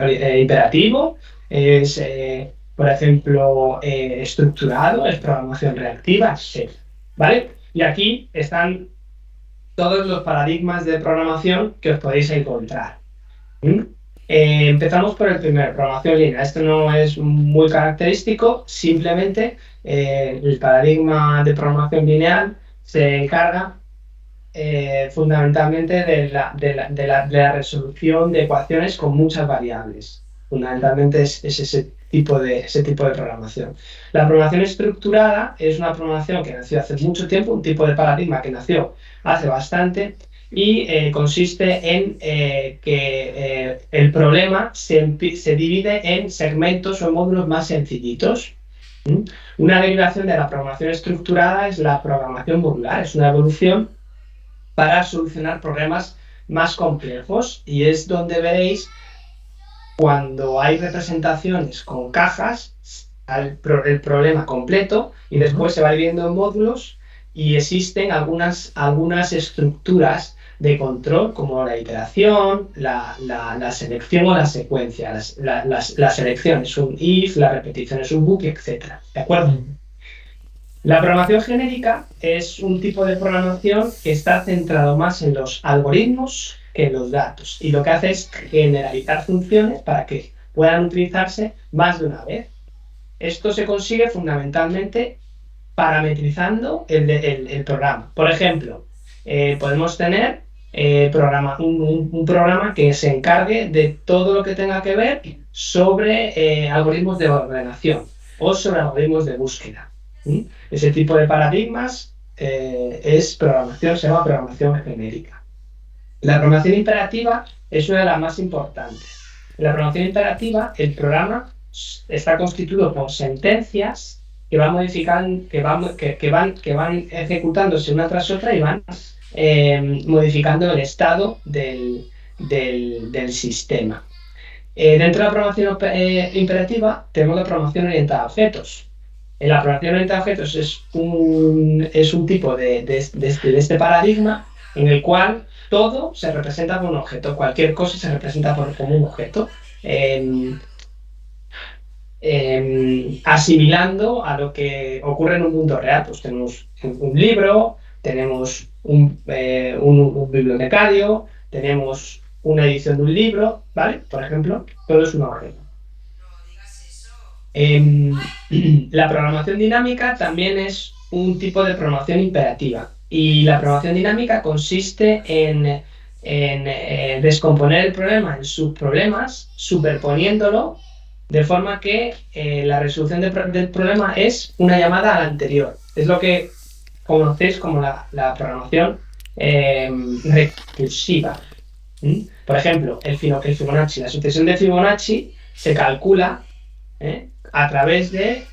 imperativo, es, por ejemplo, estructurado, es programación reactiva, etc. ¿Vale? Y aquí están todos los paradigmas de programación que os podéis encontrar. ¿Mm? Empezamos por el primero, programación lineal. Esto no es muy característico, simplemente el paradigma de programación lineal se encarga fundamentalmente de la resolución de ecuaciones con muchas variables. Fundamentalmente es ese tipo de programación. La programación estructurada es una programación que nació hace mucho tiempo, un tipo de paradigma que nació hace bastante y consiste en que el problema se divide en segmentos o módulos más sencillitos. ¿Mm? Una derivación de la programación estructurada es la programación modular, es una evolución para solucionar problemas más complejos, y es donde veréis cuando hay representaciones con cajas el problema completo y después se va dividiendo en módulos y existen algunas estructuras de control como la iteración, la selección o la secuencia. La selección es un if, la repetición es un bucle, etc. ¿De acuerdo? La programación genérica es un tipo de programación que está centrado más en los algoritmos que en los datos, y lo que hace es generalizar funciones para que puedan utilizarse más de una vez. Esto se consigue fundamentalmente parametrizando el programa. Por ejemplo, podemos tener un programa que se encargue de todo lo que tenga que ver sobre algoritmos de ordenación o sobre algoritmos de búsqueda. ¿Sí? Ese tipo de paradigmas se llama programación genérica. La programación imperativa es una de las más importantes. En la programación imperativa, el programa está constituido por sentencias que van modificando, que van ejecutándose una tras otra y van modificando el estado del sistema. Dentro de la programación imperativa tenemos la programación orientada a objetos. La programación orientada a objetos es un tipo de este paradigma en el cual todo se representa por un objeto, cualquier cosa se representa como un objeto, asimilando a lo que ocurre en un mundo real. Pues tenemos un libro, tenemos un bibliotecario, tenemos una edición de un libro, ¿vale? Por ejemplo, todo es un objeto. La programación dinámica también es un tipo de programación imperativa, y la programación dinámica consiste en descomponer el problema en subproblemas, superponiéndolo de forma que la resolución del problema es una llamada a la anterior. Es lo que conocéis como la programación recursiva. Por ejemplo, el Fibonacci, la sucesión de Fibonacci se calcula a través de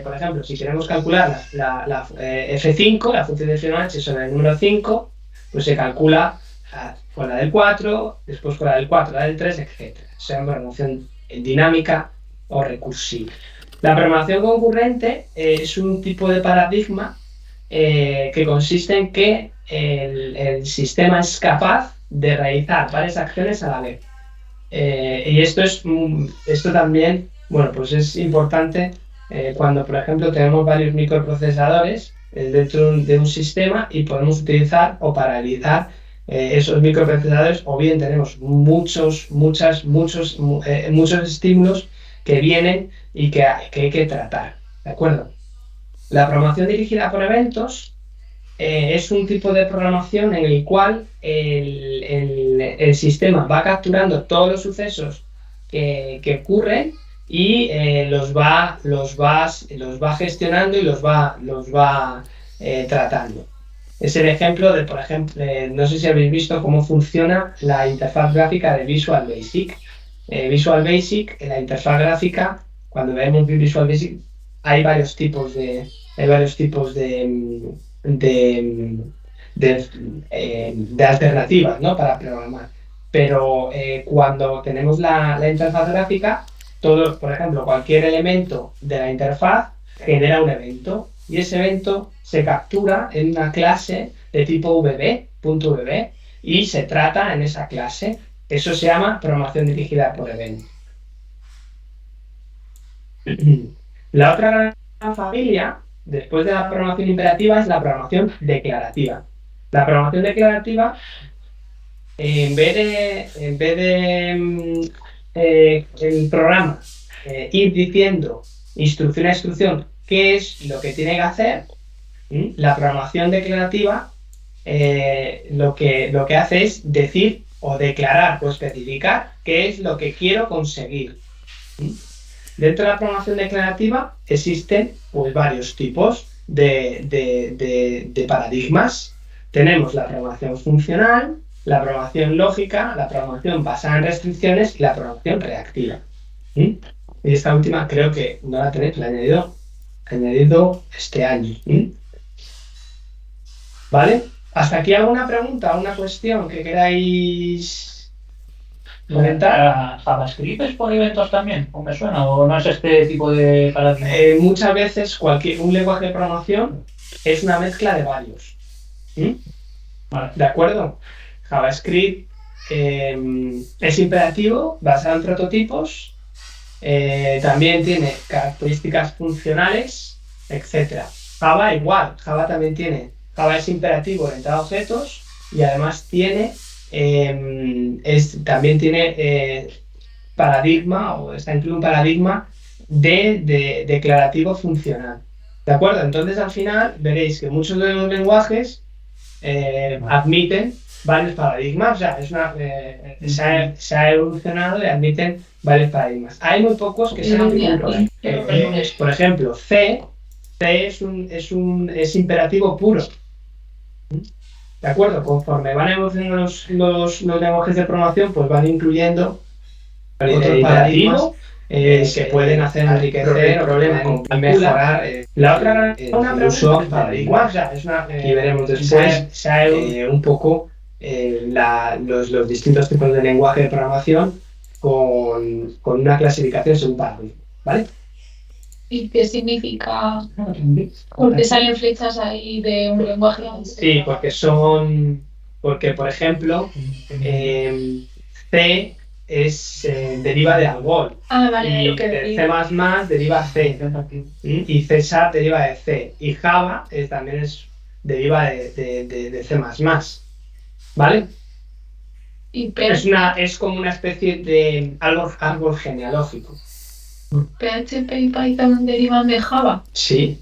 por ejemplo, si queremos calcular la F5, la función de Fibonacci sobre el número 5, pues se calcula con la del 4, después con la del 4, la del 3, etc. O sea, programación dinámica o recursiva. La programación concurrente es un tipo de paradigma que consiste en que el sistema es capaz de realizar varias acciones a la vez. Y esto también, bueno, pues es importante cuando, por ejemplo, tenemos varios microprocesadores dentro de un sistema y podemos utilizar o paralelizar esos microprocesadores, o bien tenemos muchos estímulos que vienen y que hay que tratar, ¿de acuerdo? La programación dirigida por eventos es un tipo de programación en el cual el sistema va capturando todos los sucesos que ocurren y los va gestionando y los va tratando. Es el ejemplo de, por ejemplo, no sé si habéis visto cómo funciona la interfaz gráfica de Visual Basic. Visual Basic, en la interfaz gráfica, cuando vemos Visual Basic, hay varios tipos de alternativas, ¿no?, para programar. Pero cuando tenemos la interfaz gráfica, por ejemplo, cualquier elemento de la interfaz genera un evento, y ese evento se captura en una clase de tipo VB, .VB, y se trata en esa clase. Eso se llama programación dirigida por eventos. La otra gran familia, después de la programación imperativa, es la programación declarativa. La programación declarativa, en vez de el programa ir diciendo instrucción a instrucción qué es lo que tiene que hacer, la programación declarativa lo que hace es decir o declarar o especificar qué es lo que quiero conseguir. Dentro de la programación declarativa existen pues, varios tipos de paradigmas. Tenemos la programación funcional, la programación lógica, la programación basada en restricciones y la programación reactiva. Y esta última creo que no la tenéis, la he añadido este año. ¿Vale? ¿Hasta aquí alguna pregunta, alguna cuestión que queráis comentar? ¿JavaScript es por eventos también? ¿O me suena? ¿O no es este tipo de paradigma? Muchas veces un lenguaje de programación es una mezcla de varios. Vale. ¿De acuerdo? JavaScript es imperativo, basado en prototipos, también tiene características funcionales, etc. Java igual, Java es imperativo orientado a objetos y además también tiene paradigma, o está incluido un paradigma de declarativo funcional. ¿De acuerdo? Entonces al final veréis que muchos de los lenguajes admiten varios paradigmas, o sea, se ha evolucionado y admiten varios paradigmas. Hay muy pocos que sean puros. Por ejemplo, C es imperativo puro. ¿De acuerdo? Conforme van evolucionando los lenguajes de programación, pues van incluyendo otros paradigmas que pueden hacer enriquecer o pueden mejorar la otra el uso de paradigmas. Y veremos después un poco los distintos tipos de lenguaje de programación con una clasificación según paradigma, ¿vale? ¿Y qué significa? Porque salen flechas ahí de un lenguaje. Sí, porque por ejemplo, C deriva de Algol. Vale, y lo que C++ deriva C. Y C# deriva de C. Y Java también deriva de C++. ¿Vale? Es como una especie de árbol genealógico. ¿PHP y Python derivan de Java? Sí.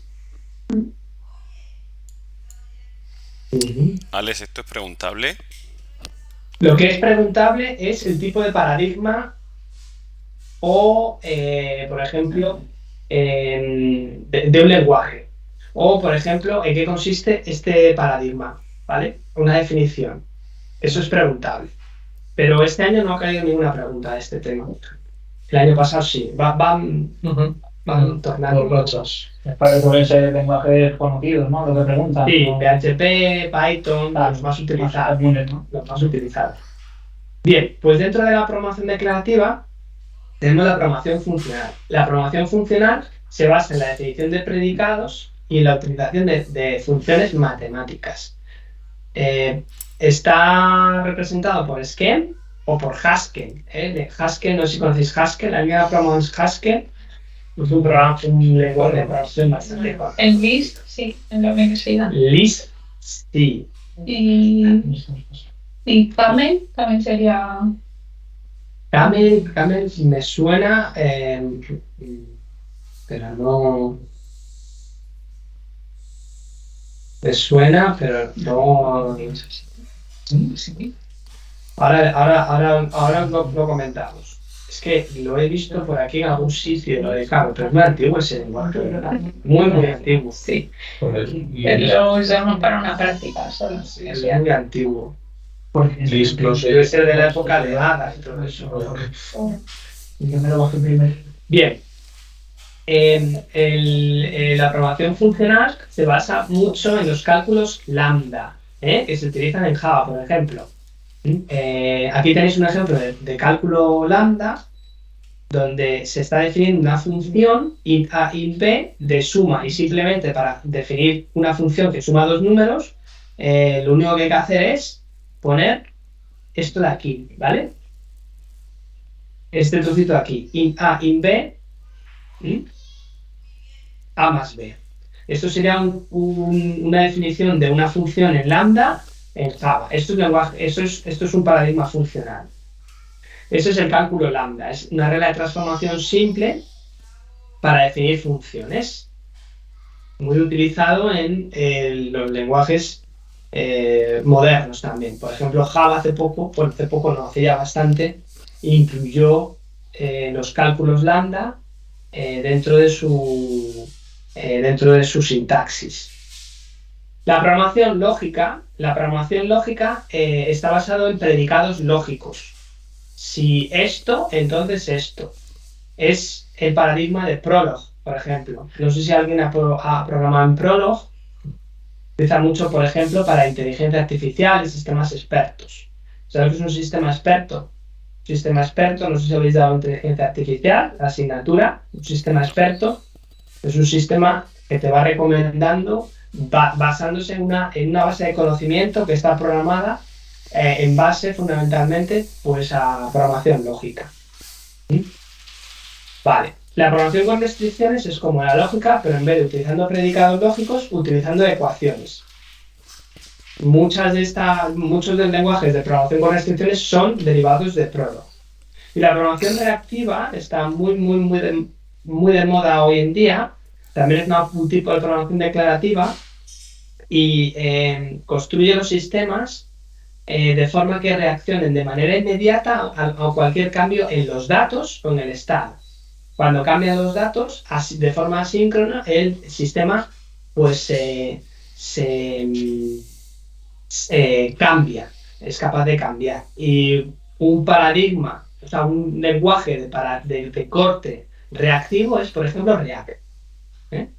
Alex, ¿esto es preguntable? Lo que es preguntable es el tipo de paradigma o, por ejemplo, de un lenguaje. O, por ejemplo, en qué consiste este paradigma, ¿vale? Una definición. Eso es preguntable. Pero este año no ha caído ninguna pregunta de este tema. El año pasado sí. Van tornando muchos. Suelen ser lenguajes conocidos, ¿no? Lo que preguntan. Sí, ¿no? PHP, Python, los más utilizados. Los más utilizados. Bien, pues dentro de la programación declarativa tenemos la programación funcional. La programación funcional se basa en la definición de predicados y en la utilización de funciones matemáticas. Está representado por Scheme o por Haskell. Haskell, no sé si conocéis Haskell, ¿alguien ha programado Haskell? Es un lenguaje de programación bastante fácil. En Lisp, sí, en la universidad. Lisp, sí. Y Camel también sería... Camel me suena, pero no... Me suena, pero no... Ahora lo comentamos. Es que lo he visto por aquí en algún sitio, lo de Camel, pero es muy antiguo ese lenguaje, ¿verdad? Muy antiguo. Sí. Lo usamos para una práctica solo. Sí, es muy antiguo. Debe ser de la época de Hadas y todo eso. Yo me lo bajé primero. Bien. La programación funcional se basa mucho en los cálculos lambda, que se utilizan en Java, por ejemplo. Aquí tenéis un ejemplo de cálculo lambda, donde se está definiendo una función int a int b de suma, y simplemente para definir una función que suma dos números, lo único que hay que hacer es poner esto de aquí, ¿vale? este trocito de aquí, in A, in B, A más B. Esto sería una definición de una función en lambda en Java. Esto es un paradigma funcional. Eso es el cálculo lambda. Es una regla de transformación simple para definir funciones. Muy utilizado en los lenguajes modernos también. Por ejemplo, Java hace poco no, hace ya bastante, incluyó los cálculos lambda dentro de su sintaxis. La programación lógica está basada en predicados lógicos. Si esto, entonces esto. Es el paradigma de Prolog, por ejemplo. No sé si alguien ha programado en Prolog. Utiliza mucho, por ejemplo, para inteligencia artificial y sistemas expertos. ¿Sabes qué es un sistema experto? Un sistema experto, no sé si habéis dado inteligencia artificial, la asignatura. Un sistema experto es un sistema que te va recomendando basándose en una base de conocimiento que está programada en base fundamentalmente pues, a programación lógica. ¿Sí? Vale. La programación con restricciones es como la lógica, pero en vez de utilizando predicados lógicos, utilizando ecuaciones. Muchos de los lenguajes de programación con restricciones son derivados de Prolog. Y la programación reactiva está muy de moda hoy en día. También es un tipo de programación declarativa y construye los sistemas de forma que reaccionen de manera inmediata a cualquier cambio en los datos o en el estado. Cuando cambian los datos, de forma asíncrona, el sistema pues cambia, es capaz de cambiar. Y un paradigma, o sea, un lenguaje de corte reactivo es, por ejemplo, React.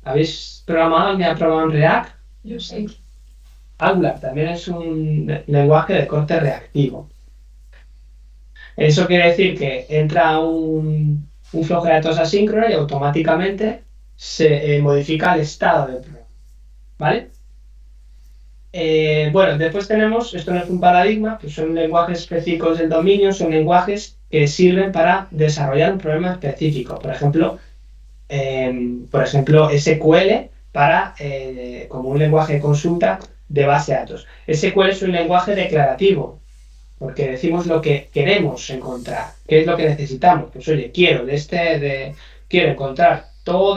¿Habéis programado? ¿Alguien ha programado en React? Yo sé. Angular también es un lenguaje de corte reactivo. Eso quiere decir que entra un flujo de datos asíncrono y automáticamente se modifica el estado del programa. ¿Vale? Bueno, después tenemos, esto no es un paradigma, pues son lenguajes específicos del dominio, son lenguajes que sirven para desarrollar un problema específico. Por ejemplo, SQL como un lenguaje de consulta de base de datos. SQL es un lenguaje declarativo, porque decimos lo que queremos encontrar, qué es lo que necesitamos. Pues oye, quiero encontrar todos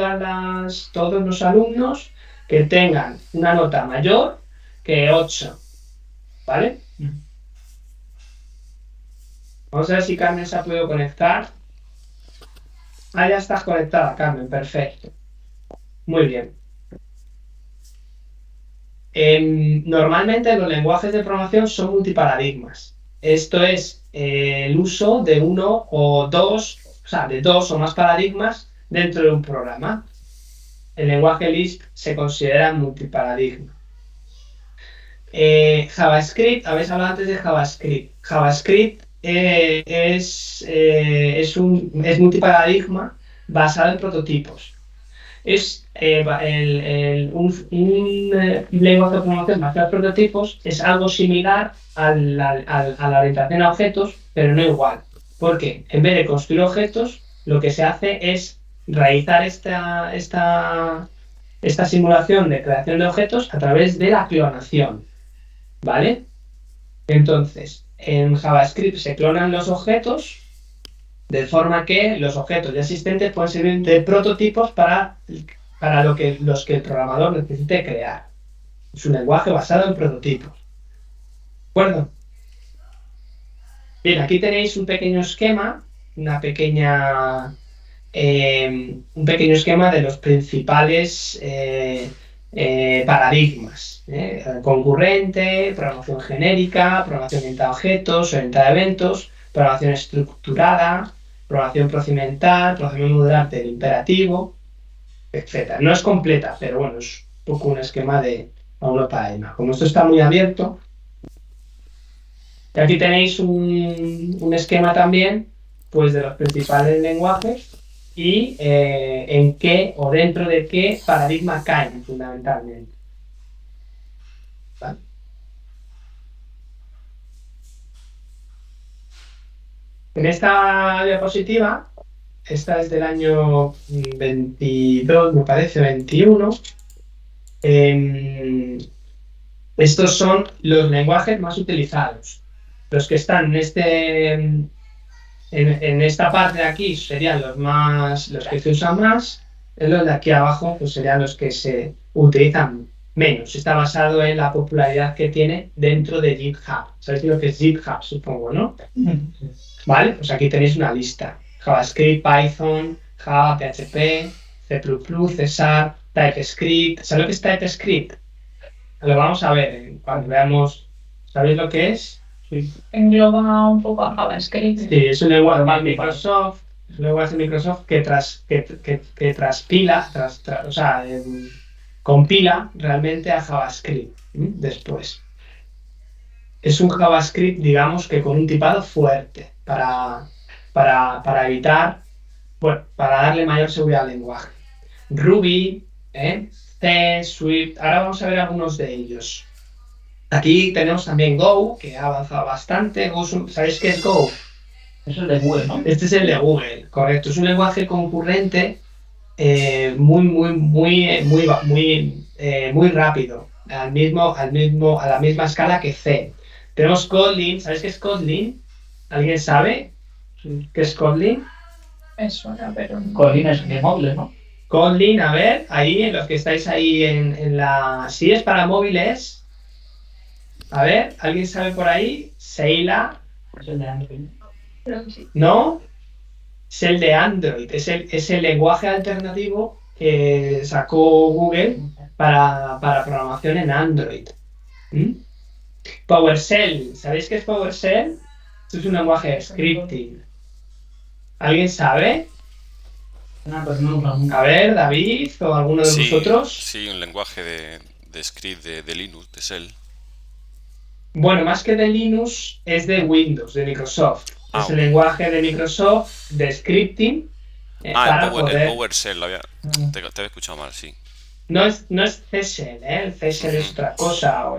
los alumnos que tengan una nota mayor que 8, ¿vale? Vamos a ver si Carmen se ha podido conectar. Ah, ya estás conectada, Carmen, perfecto. Muy bien. Normalmente los lenguajes de programación son multiparadigmas. Esto es el uso de uno o dos, o sea, de dos o más paradigmas dentro de un programa. El lenguaje Lisp se considera multiparadigma. JavaScript, habéis hablado antes de JavaScript. JavaScript es multiparadigma basado en prototipos. Es un lenguaje de programación basado en prototipos, es algo similar a la orientación a objetos, pero no igual. Porque en vez de construir objetos, lo que se hace es realizar esta simulación de creación de objetos a través de la clonación. ¿Vale? Entonces, en JavaScript se clonan los objetos de forma que los objetos ya existentes pueden servir de prototipos para los que el programador necesite crear. Es un lenguaje basado en prototipos. ¿De acuerdo? Bien, aquí tenéis un pequeño esquema, un pequeño esquema de los principales paradigmas. Concurrente, programación genérica, programación orientada a objetos, orientada a eventos, programación estructurada, programación procedimental, programación modular del imperativo, etc. No es completa, pero bueno, es un poco un esquema de algunos paradigmas. Como esto está muy abierto, y aquí tenéis un esquema también pues, de los principales lenguajes y en qué o dentro de qué paradigma caen fundamentalmente. ¿Vale? En esta diapositiva, esta es del año 22, me parece, 21. Estos son los lenguajes más utilizados. Los que están en esta parte de aquí serían los que se usan más. En los de aquí abajo pues serían los que se utilizan menos. Está basado en la popularidad que tiene dentro de GitHub. ¿Sabéis lo que es GitHub, supongo, no? Vale, pues aquí tenéis una lista. JavaScript, Python, Java, PHP, C++, C Sharp, TypeScript. ¿Sabéis lo que es TypeScript? Lo vamos a ver cuando veamos. ¿Sabéis lo que es? Sí. Engloba un poco a JavaScript. Sí, es un lenguaje de Microsoft. Es un lenguaje de Microsoft que compila realmente a JavaScript después. Es un JavaScript, digamos, que con un tipado fuerte para evitar, bueno, para darle mayor seguridad al lenguaje. Ruby, C, Swift, ahora vamos a ver algunos de ellos. Aquí tenemos también Go, que ha avanzado bastante. ¿Sabéis qué es Go? Es el de Google, ¿no? Este es el de Google, correcto. Es un lenguaje concurrente muy rápido, a la misma escala que C. Tenemos Kotlin. ¿Sabéis qué es Kotlin? ¿Alguien sabe qué es Kotlin? Me suena, pero no. Kotlin es de móviles, ¿no? Kotlin, a ver, ahí, en los que estáis ahí en la... Sí, es para móviles. A ver, ¿alguien sabe por ahí? Seila. Es el de Android. Creo que sí. ¿No? Es el de Android. Es el lenguaje alternativo que sacó Google para programación en Android. PowerShell. ¿Sabéis qué es PowerShell? Esto es un lenguaje de scripting. ¿Alguien sabe? Pues no. A ver, David o alguno de vosotros. Sí, un lenguaje de script de Linux, de Shell. Bueno, más que de Linux, es de Windows, de Microsoft. Es el Ok. lenguaje de Microsoft de scripting para el poder... PowerShell, te había escuchado mal, sí. No es C-Shell, ¿eh? El C-Shell es otra cosa,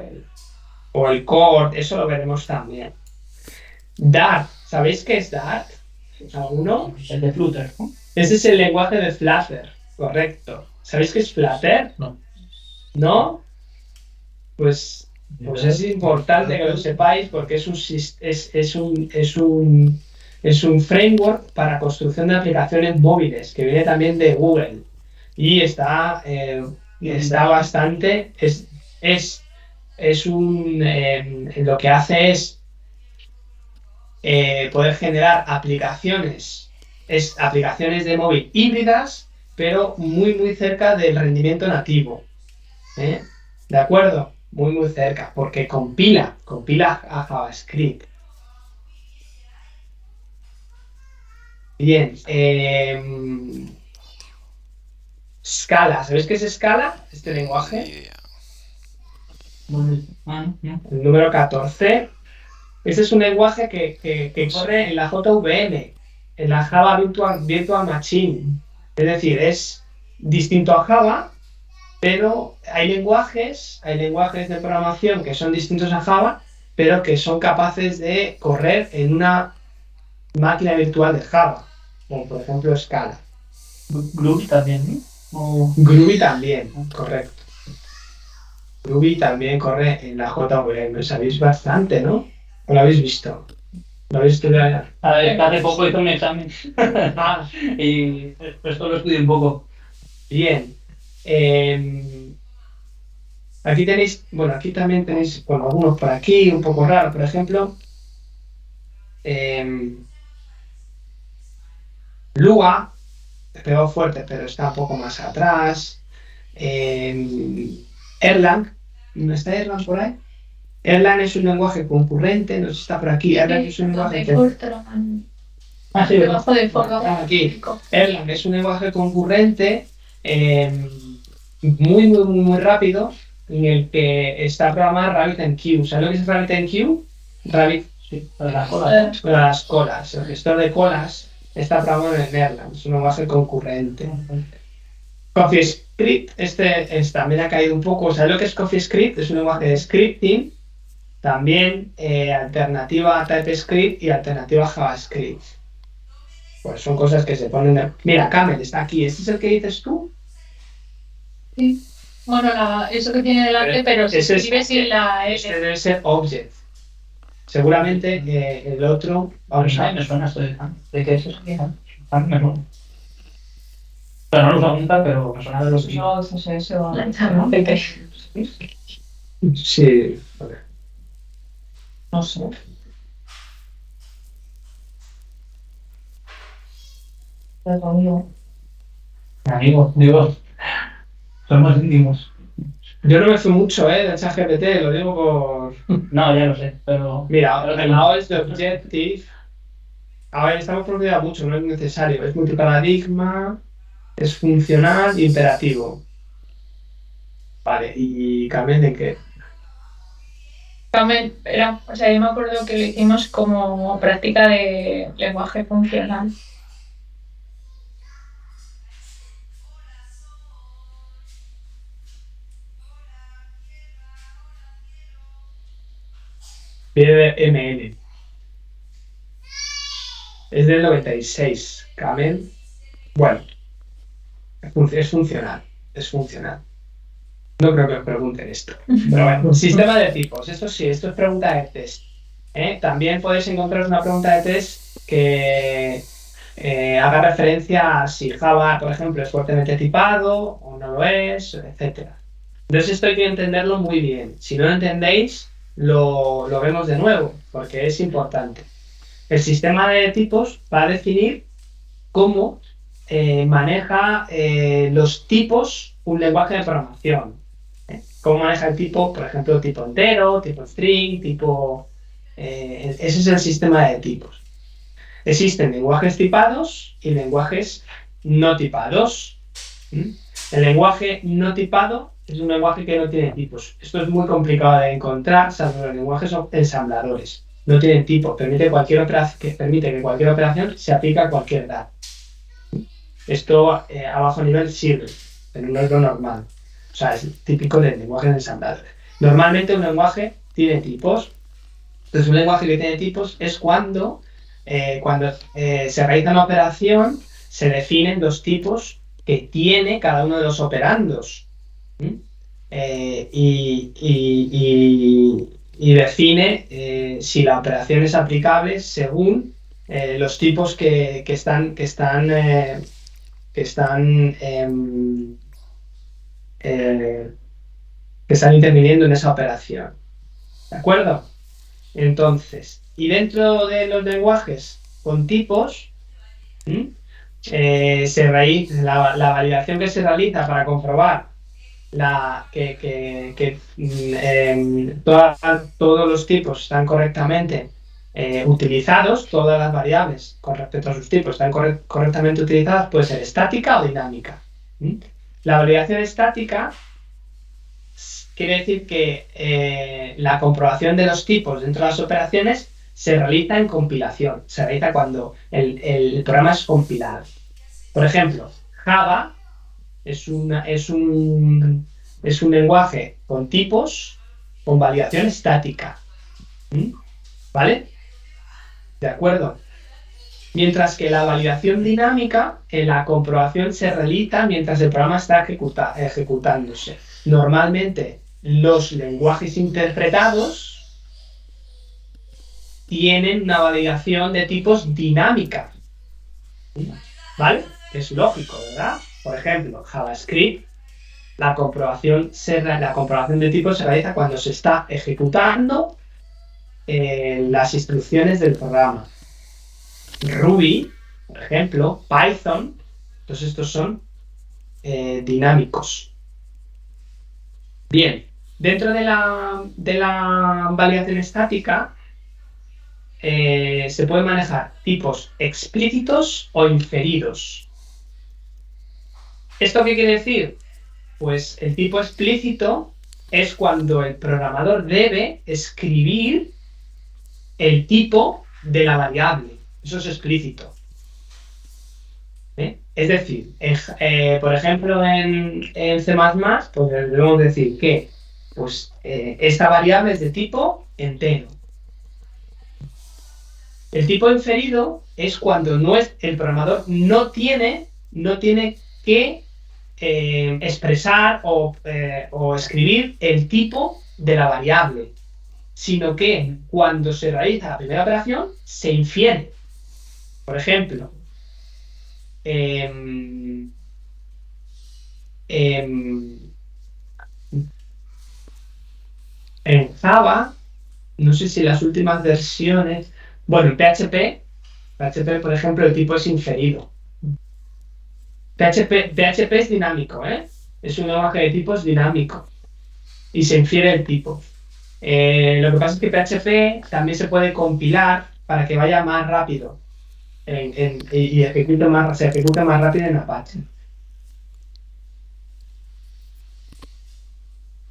o el Core, eso lo veremos también. Dart, ¿sabéis qué es Dart? ¿Alguno? El de Flutter, ¿no? Ese es el lenguaje de Flutter, correcto. ¿Sabéis qué es Flutter? No. ¿No? Pues es importante que lo sepáis porque es un framework para construcción de aplicaciones móviles que viene también de Google y está bastante lo que hace es poder generar aplicaciones de móvil híbridas, pero muy cerca del rendimiento nativo. ¿De acuerdo? Muy cerca, porque compila a JavaScript. Bien. Scala. ¿Sabéis qué es Scala? Este lenguaje. Ni idea. No. El número 14. Este es un lenguaje que corre en la JVM, en la Java Virtual Machine. Es decir, es distinto a Java, pero hay lenguajes de programación que son distintos a Java, pero que son capaces de correr en una máquina virtual de Java, como por ejemplo Scala. Groovy también, ¿no? Groovy también, correcto. Groovy también corre en la JVM. Sabéis bastante, ¿no? ¿O lo habéis visto? ¿Lo habéis estudiado? A ver, hace poco hice un examen y esto lo estudié un poco. Bien. Aquí tenéis, aquí también tenéis, algunos por aquí, un poco raro, por ejemplo. Lua, pegó fuerte, pero está un poco más atrás. Erlang, ¿no está Erlang por ahí? Erlang es un lenguaje concurrente, no sé si está por aquí. Erlang es un lenguaje Sí, debajo de Fortran. aquí. Erlang es un lenguaje concurrente muy rápido, en el que está programado RabbitMQ. ¿Sabes lo que es RabbitMQ? Rabbit, sí, para las colas. para las colas. El gestor de colas está programado en Erlang, es un lenguaje concurrente. CoffeeScript, también ha caído un poco. ¿Sabes lo que es CoffeeScript? Es un lenguaje de scripting También alternativa a TypeScript y alternativa a JavaScript. Pues son cosas que se ponen... Mira, Camel está aquí. ¿Este es el que dices tú? Sí. Bueno, eso que tiene delante, pero se ese escribe sin la Este L. debe ser Object. Seguramente el otro... Vamos a... Me suena esto de que eso sería. Me suena. Pero no lo uso nunca, pero me suena de los que. No, CSS o La charla. Sí. Vale. no sé. Pero amigo. Amigo, digo, somos íntimos. Yo no me fui mucho, del ChatGPT, lo digo por... No, ya lo sé, pero. Mira, pero el lado es de Objective. A ver, estamos profundidad mucho, no es necesario. Es multiparadigma, es funcional y imperativo. Vale, ¿y Camel de qué? También era, o sea, yo me acuerdo que lo hicimos como práctica de lenguaje funcional. BML. Es del 96. Camel. Bueno, es funcional. Es funcional. No creo que os pregunten esto. Pero bueno, sistema de tipos. Esto sí, esto es pregunta de test. También podéis encontrar una pregunta de test que haga referencia a si Java, por ejemplo, es fuertemente tipado o no lo es, etc. Entonces esto hay que entenderlo muy bien. Si no lo entendéis, lo vemos de nuevo, porque es importante. El sistema de tipos va a definir cómo maneja los tipos un lenguaje de programación. Cómo maneja el tipo, por ejemplo, tipo entero, tipo string, tipo... ese es el sistema de tipos. Existen lenguajes tipados y lenguajes no tipados. El lenguaje no tipado es un lenguaje que no tiene tipos. Esto es muy complicado de encontrar, salvo los lenguajes ensambladores. No tienen tipos, permite que cualquier operación se aplique a cualquier edad. Esto a bajo nivel sirve, pero no es lo normal. O sea, es típico del lenguaje ensamblador. Normalmente un lenguaje tiene tipos. Entonces, un lenguaje que tiene tipos es cuando se realiza una operación, se definen los tipos que tiene cada uno de los operandos. Y define si la operación es aplicable según los tipos que están interviniendo en esa operación. ¿De acuerdo? Entonces, y dentro de los lenguajes con tipos, se realiza la validación que se realiza para comprobar que todos los tipos están correctamente utilizados, todas las variables con respecto a sus tipos están correctamente utilizadas, puede ser estática o dinámica. La validación estática quiere decir que la comprobación de los tipos dentro de las operaciones se realiza en compilación, se realiza cuando el programa es compilado. Por ejemplo, Java es un lenguaje con tipos con validación estática. ¿Vale? ¿De acuerdo? Mientras que la validación dinámica, la comprobación se realiza mientras el programa está ejecutándose. Normalmente, los lenguajes interpretados tienen una validación de tipos dinámica. ¿Vale? Es lógico, ¿verdad? Por ejemplo, JavaScript, la comprobación de tipos se realiza cuando se está ejecutando las instrucciones del programa. Ruby, por ejemplo, Python, todos estos son dinámicos. Bien, dentro de la validación estática se puede manejar tipos explícitos o inferidos. ¿Esto qué quiere decir? Pues el tipo explícito es cuando el programador debe escribir el tipo de la variable. Eso es explícito. Es decir, por ejemplo, en C++, pues debemos decir que esta variable es de tipo entero. El tipo inferido es cuando el programador no tiene que expresar o escribir el tipo de la variable, sino que cuando se realiza la primera operación se infiere. Por ejemplo, en Java, no sé si las últimas versiones, bueno, en PHP, por ejemplo, el tipo es inferido. PHP es dinámico, ¿eh? Es un lenguaje de tipos dinámico y se infiere el tipo. Lo que pasa es que PHP también se puede compilar para que vaya más rápido y se ejecute más rápido en Apache.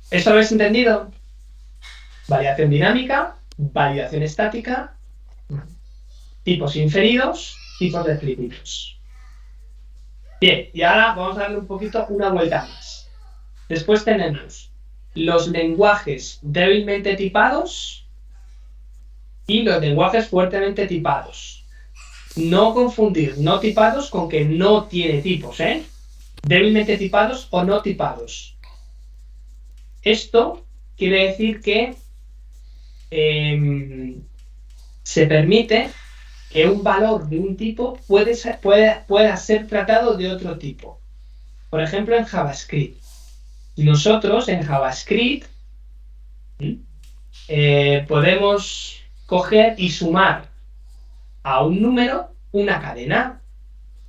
¿Esto lo habéis entendido? Validación dinámica, validación estática, tipos inferidos, tipos descriptivos. Bien, y ahora vamos a darle un poquito una vuelta más. Después tenemos los lenguajes débilmente tipados y los lenguajes fuertemente tipados. No confundir no tipados con que no tiene tipos, ¿eh? Débilmente tipados o no tipados. Esto quiere decir que se permite que un valor de un tipo pueda ser tratado de otro tipo. Por ejemplo, en JavaScript. Nosotros en JavaScript podemos coger y sumar a un número una cadena,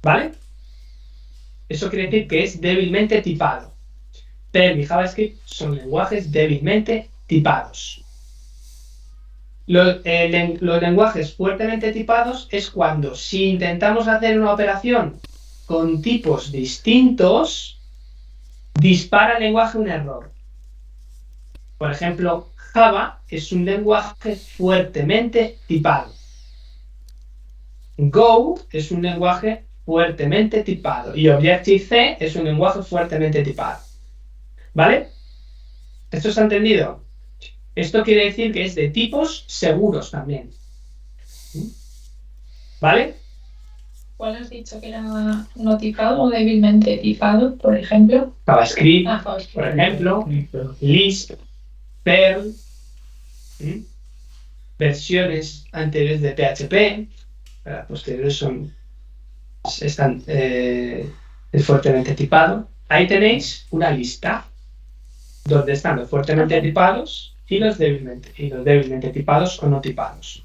¿vale? Eso quiere decir que es débilmente tipado. Perl y JavaScript son lenguajes débilmente tipados. Los lenguajes fuertemente tipados es cuando, si intentamos hacer una operación con tipos distintos, dispara el lenguaje un error. Por ejemplo, Java es un lenguaje fuertemente tipado. Go es un lenguaje fuertemente tipado. Y Objective-C es un lenguaje fuertemente tipado. ¿Vale? ¿Esto se ha entendido? Esto quiere decir que es de tipos seguros también. ¿Vale? ¿Cuál has dicho que era no tipado o débilmente tipado, por ejemplo? JavaScript, JavaScript. por ejemplo, Lisp, Perl, versiones anteriores de PHP, las posteriores están fuertemente tipado. Ahí tenéis una lista donde están los fuertemente tipados y los débilmente tipados o no tipados.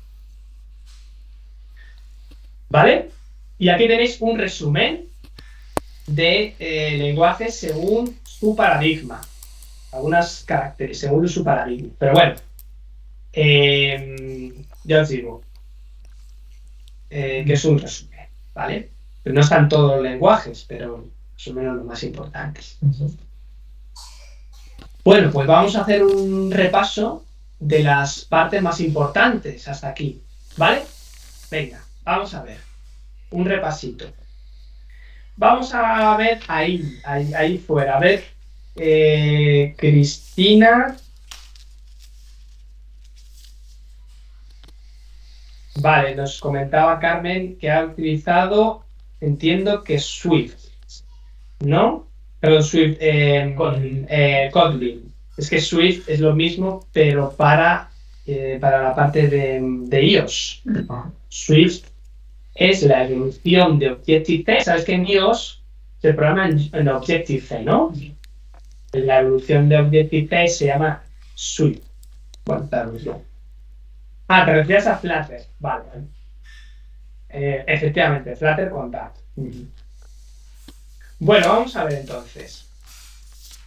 ¿Vale? Y aquí tenéis un resumen de lenguajes según su paradigma. Algunas características según su paradigma. Pero bueno, ya os digo que es un resumen, ¿vale? Pero no están todos los lenguajes, pero más o menos los más importantes. Bueno, pues vamos a hacer un repaso de las partes más importantes hasta aquí, ¿vale? Venga, vamos a ver. Un repasito. Vamos a ver ahí fuera. A ver, Cristina. Vale, nos comentaba Carmen que ha utilizado, entiendo que Swift, ¿no? Perdón, Swift, Kotlin. Es que Swift es lo mismo, pero para la parte de iOS. Swift es la evolución de Objective-C. Sabes que en iOS se programa en Objective-C, ¿no? La evolución de Objective-C se llama Swift. Bueno, está la evolución. Ah, te refieres a Flutter. Vale. Efectivamente, Flutter con Dart. Bueno, vamos a ver entonces.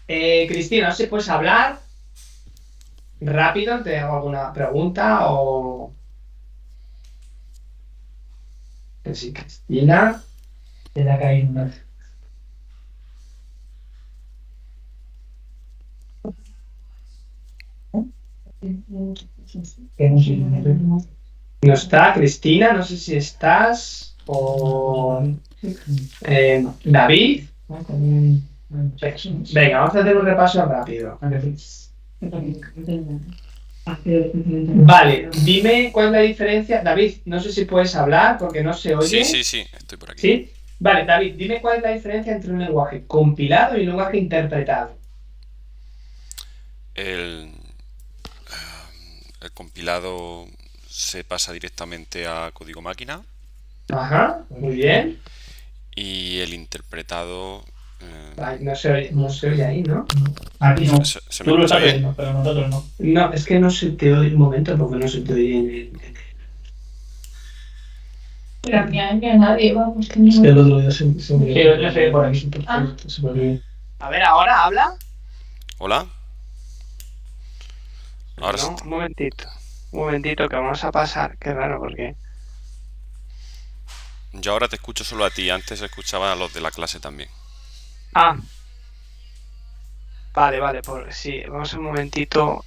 Cristina, no sé si puedes hablar rápido, te hago alguna pregunta o... Sí, Cristina. Te da caído una. Que no sé. No está, Cristina, no sé si estás o... David. Venga, vamos a hacer un repaso rápido. Vale, dime cuál es la diferencia. David, no sé si puedes hablar porque no se oye. Sí, estoy por aquí. ¿Sí? Vale, David, dime cuál es la diferencia entre un lenguaje compilado y un lenguaje interpretado. El compilado se pasa directamente a código máquina Ajá, muy bien. y el interpretado... Ay, no se oye ahí, ¿no? Aquí no. ¿Se Tú me lo escucha estás bien? viendo, pero nosotros no. No, es que no se te oye un momento porque no se te oye en el... Pero a mí a nadie, vamos, que no. Es que el otro día se Sí, el otro día se ve por aquí. Ah. A ver, ahora habla. ¿Hola? Ahora No, sí. un momentito que vamos a pasar. Qué raro, porque... Yo ahora te escucho solo a ti, antes escuchaba a los de la clase también. Ah. Vale, pues sí, vamos un momentito.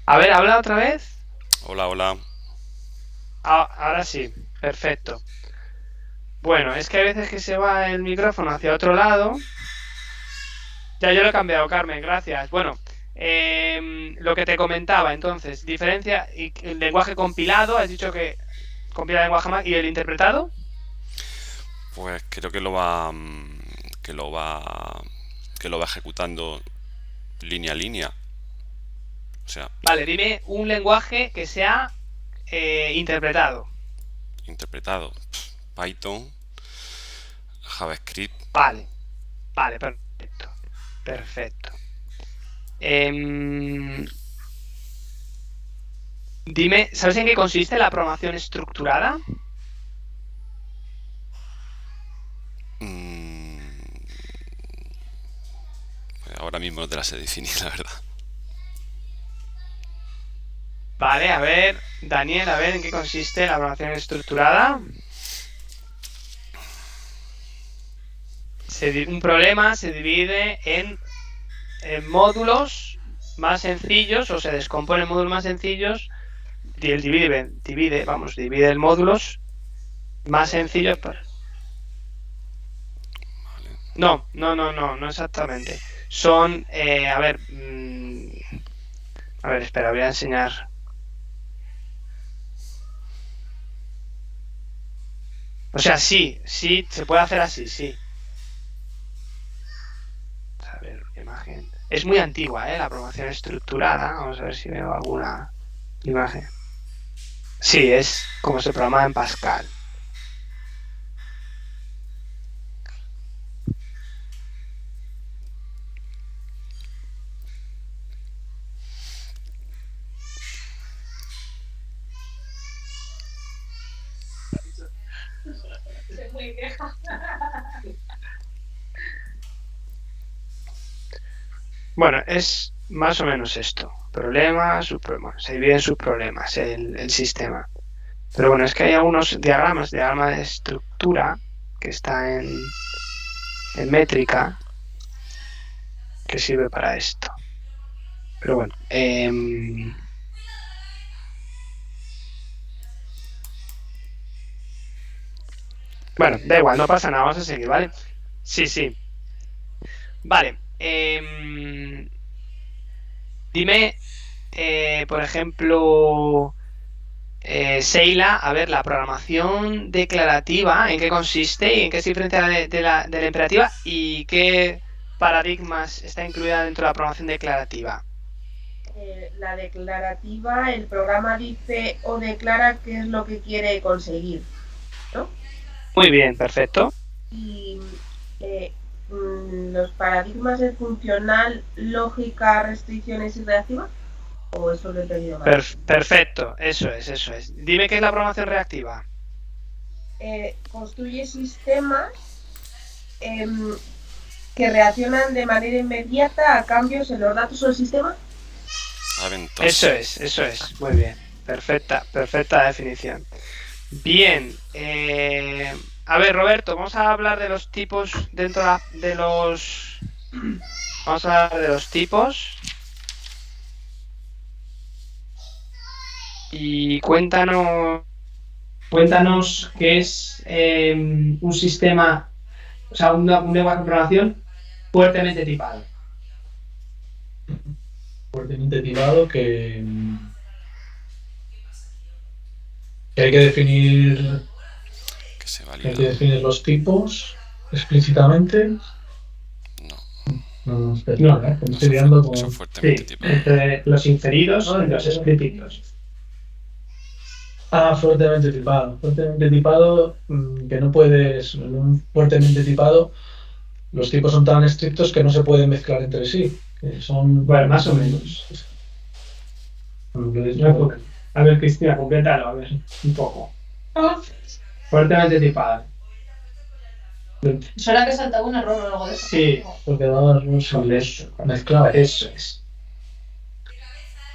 A ver, habla otra vez. Hola. Ahora sí, perfecto. Bueno, es que hay veces que se va el micrófono hacia otro lado. Ya yo lo he cambiado, Carmen, gracias. Bueno, lo que te comentaba, entonces, diferencia y el lenguaje compilado, has dicho que compila el lenguaje más y el interpretado. Pues creo que lo va ejecutando línea a línea. O sea, Vale, dime un lenguaje que sea interpretado. interpretado. Python, JavaScript. Vale, perfecto. Dime, ¿sabes en qué consiste la programación estructurada? Ahora mismo no te la sé definir, la verdad. Vale, a ver, Daniel, a ver en qué consiste la programación estructurada. Un problema se divide en módulos más sencillos, o se descompone en módulos más sencillos, y el divide en módulos más sencillos. No exactamente. Son, a ver, espera, voy a enseñar. O sea, sí, se puede hacer así, sí. A ver, imagen. Es muy antigua, la programación estructurada. Vamos a ver si veo alguna imagen. Sí, es como se programa en Pascal. Es muy vieja. Bueno, es más o menos esto. Problemas, subproblemas. Se divide en subproblemas el sistema. Pero bueno, es que hay algunos diagrama de estructura, que está en métrica, que sirve para esto. Pero bueno, bueno, da igual, no pasa nada, vamos a seguir, ¿vale? Sí. Vale. Dime, por ejemplo, Seila, a ver, la programación declarativa, ¿en qué consiste y en qué se diferencia de la imperativa y qué paradigmas está incluida dentro de la programación declarativa? La declarativa, el programa dice o declara qué es lo que quiere conseguir, ¿no? Muy bien, perfecto. Y los paradigmas de funcional, lógica, restricciones y reactiva, ¿o eso lo he entendido mal? Perfecto, eso es. Dime qué es la programación reactiva. Construye sistemas que reaccionan de manera inmediata a cambios en los datos del sistema. Eso es, muy bien, perfecta definición. Bien, a ver, Roberto, vamos a hablar de los tipos dentro de los... Vamos a hablar de los tipos. Y cuéntanos qué es un sistema, o sea, un lenguaje de programación fuertemente tipado. Fuertemente tipado que hay que definir, Que se hay valida. que definir los tipos explícitamente. No, No, espera, No, me eso estoy liando con... eso fuertemente Sí, tipado. entre los inferidos y los explícitos. Fuertemente tipado. Fuertemente tipado, que no puedes, en un fuertemente tipado, los tipos son tan estrictos que no se pueden mezclar entre sí. Que son... Bueno, más o menos. A ver, Cristina, complétalo, a ver, un poco. Fuertemente tipado. Suena que saltaba un error o algo de eso. Sí, Porque no se correcto. mezclaba. Eso es.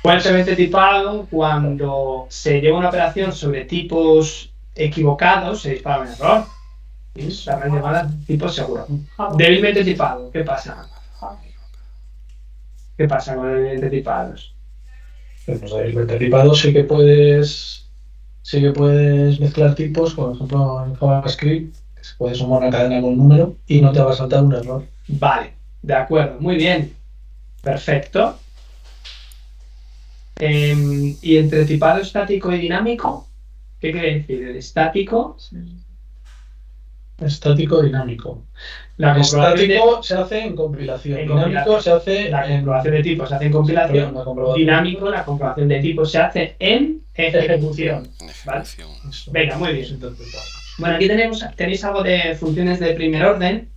Fuertemente tipado, cuando se lleva una operación sobre tipos equivocados, se dispara un error. Y es la llamada tipo seguro. Débilmente tipado, ¿qué pasa? ¿Qué pasa con débilmente tipados? Pues el tipado sí que puedes mezclar tipos, por ejemplo en JavaScript, que se puede sumar una cadena con un número y no te va a saltar un error. Vale, de acuerdo, muy bien. Perfecto. ¿Y entre tipado estático y dinámico? ¿Qué quiere decir? El estático. Estático, dinámico. La comprobación Estático se hace en compilación. Dinámico se hace la comprobación de tipos se hace en compilación. La comprobación. Dinámico, la comprobación de tipos se hace en ejecución. En ¿Vale? ejecución. Eso. Venga, muy bien. Bueno, aquí tenéis algo de funciones de primer orden.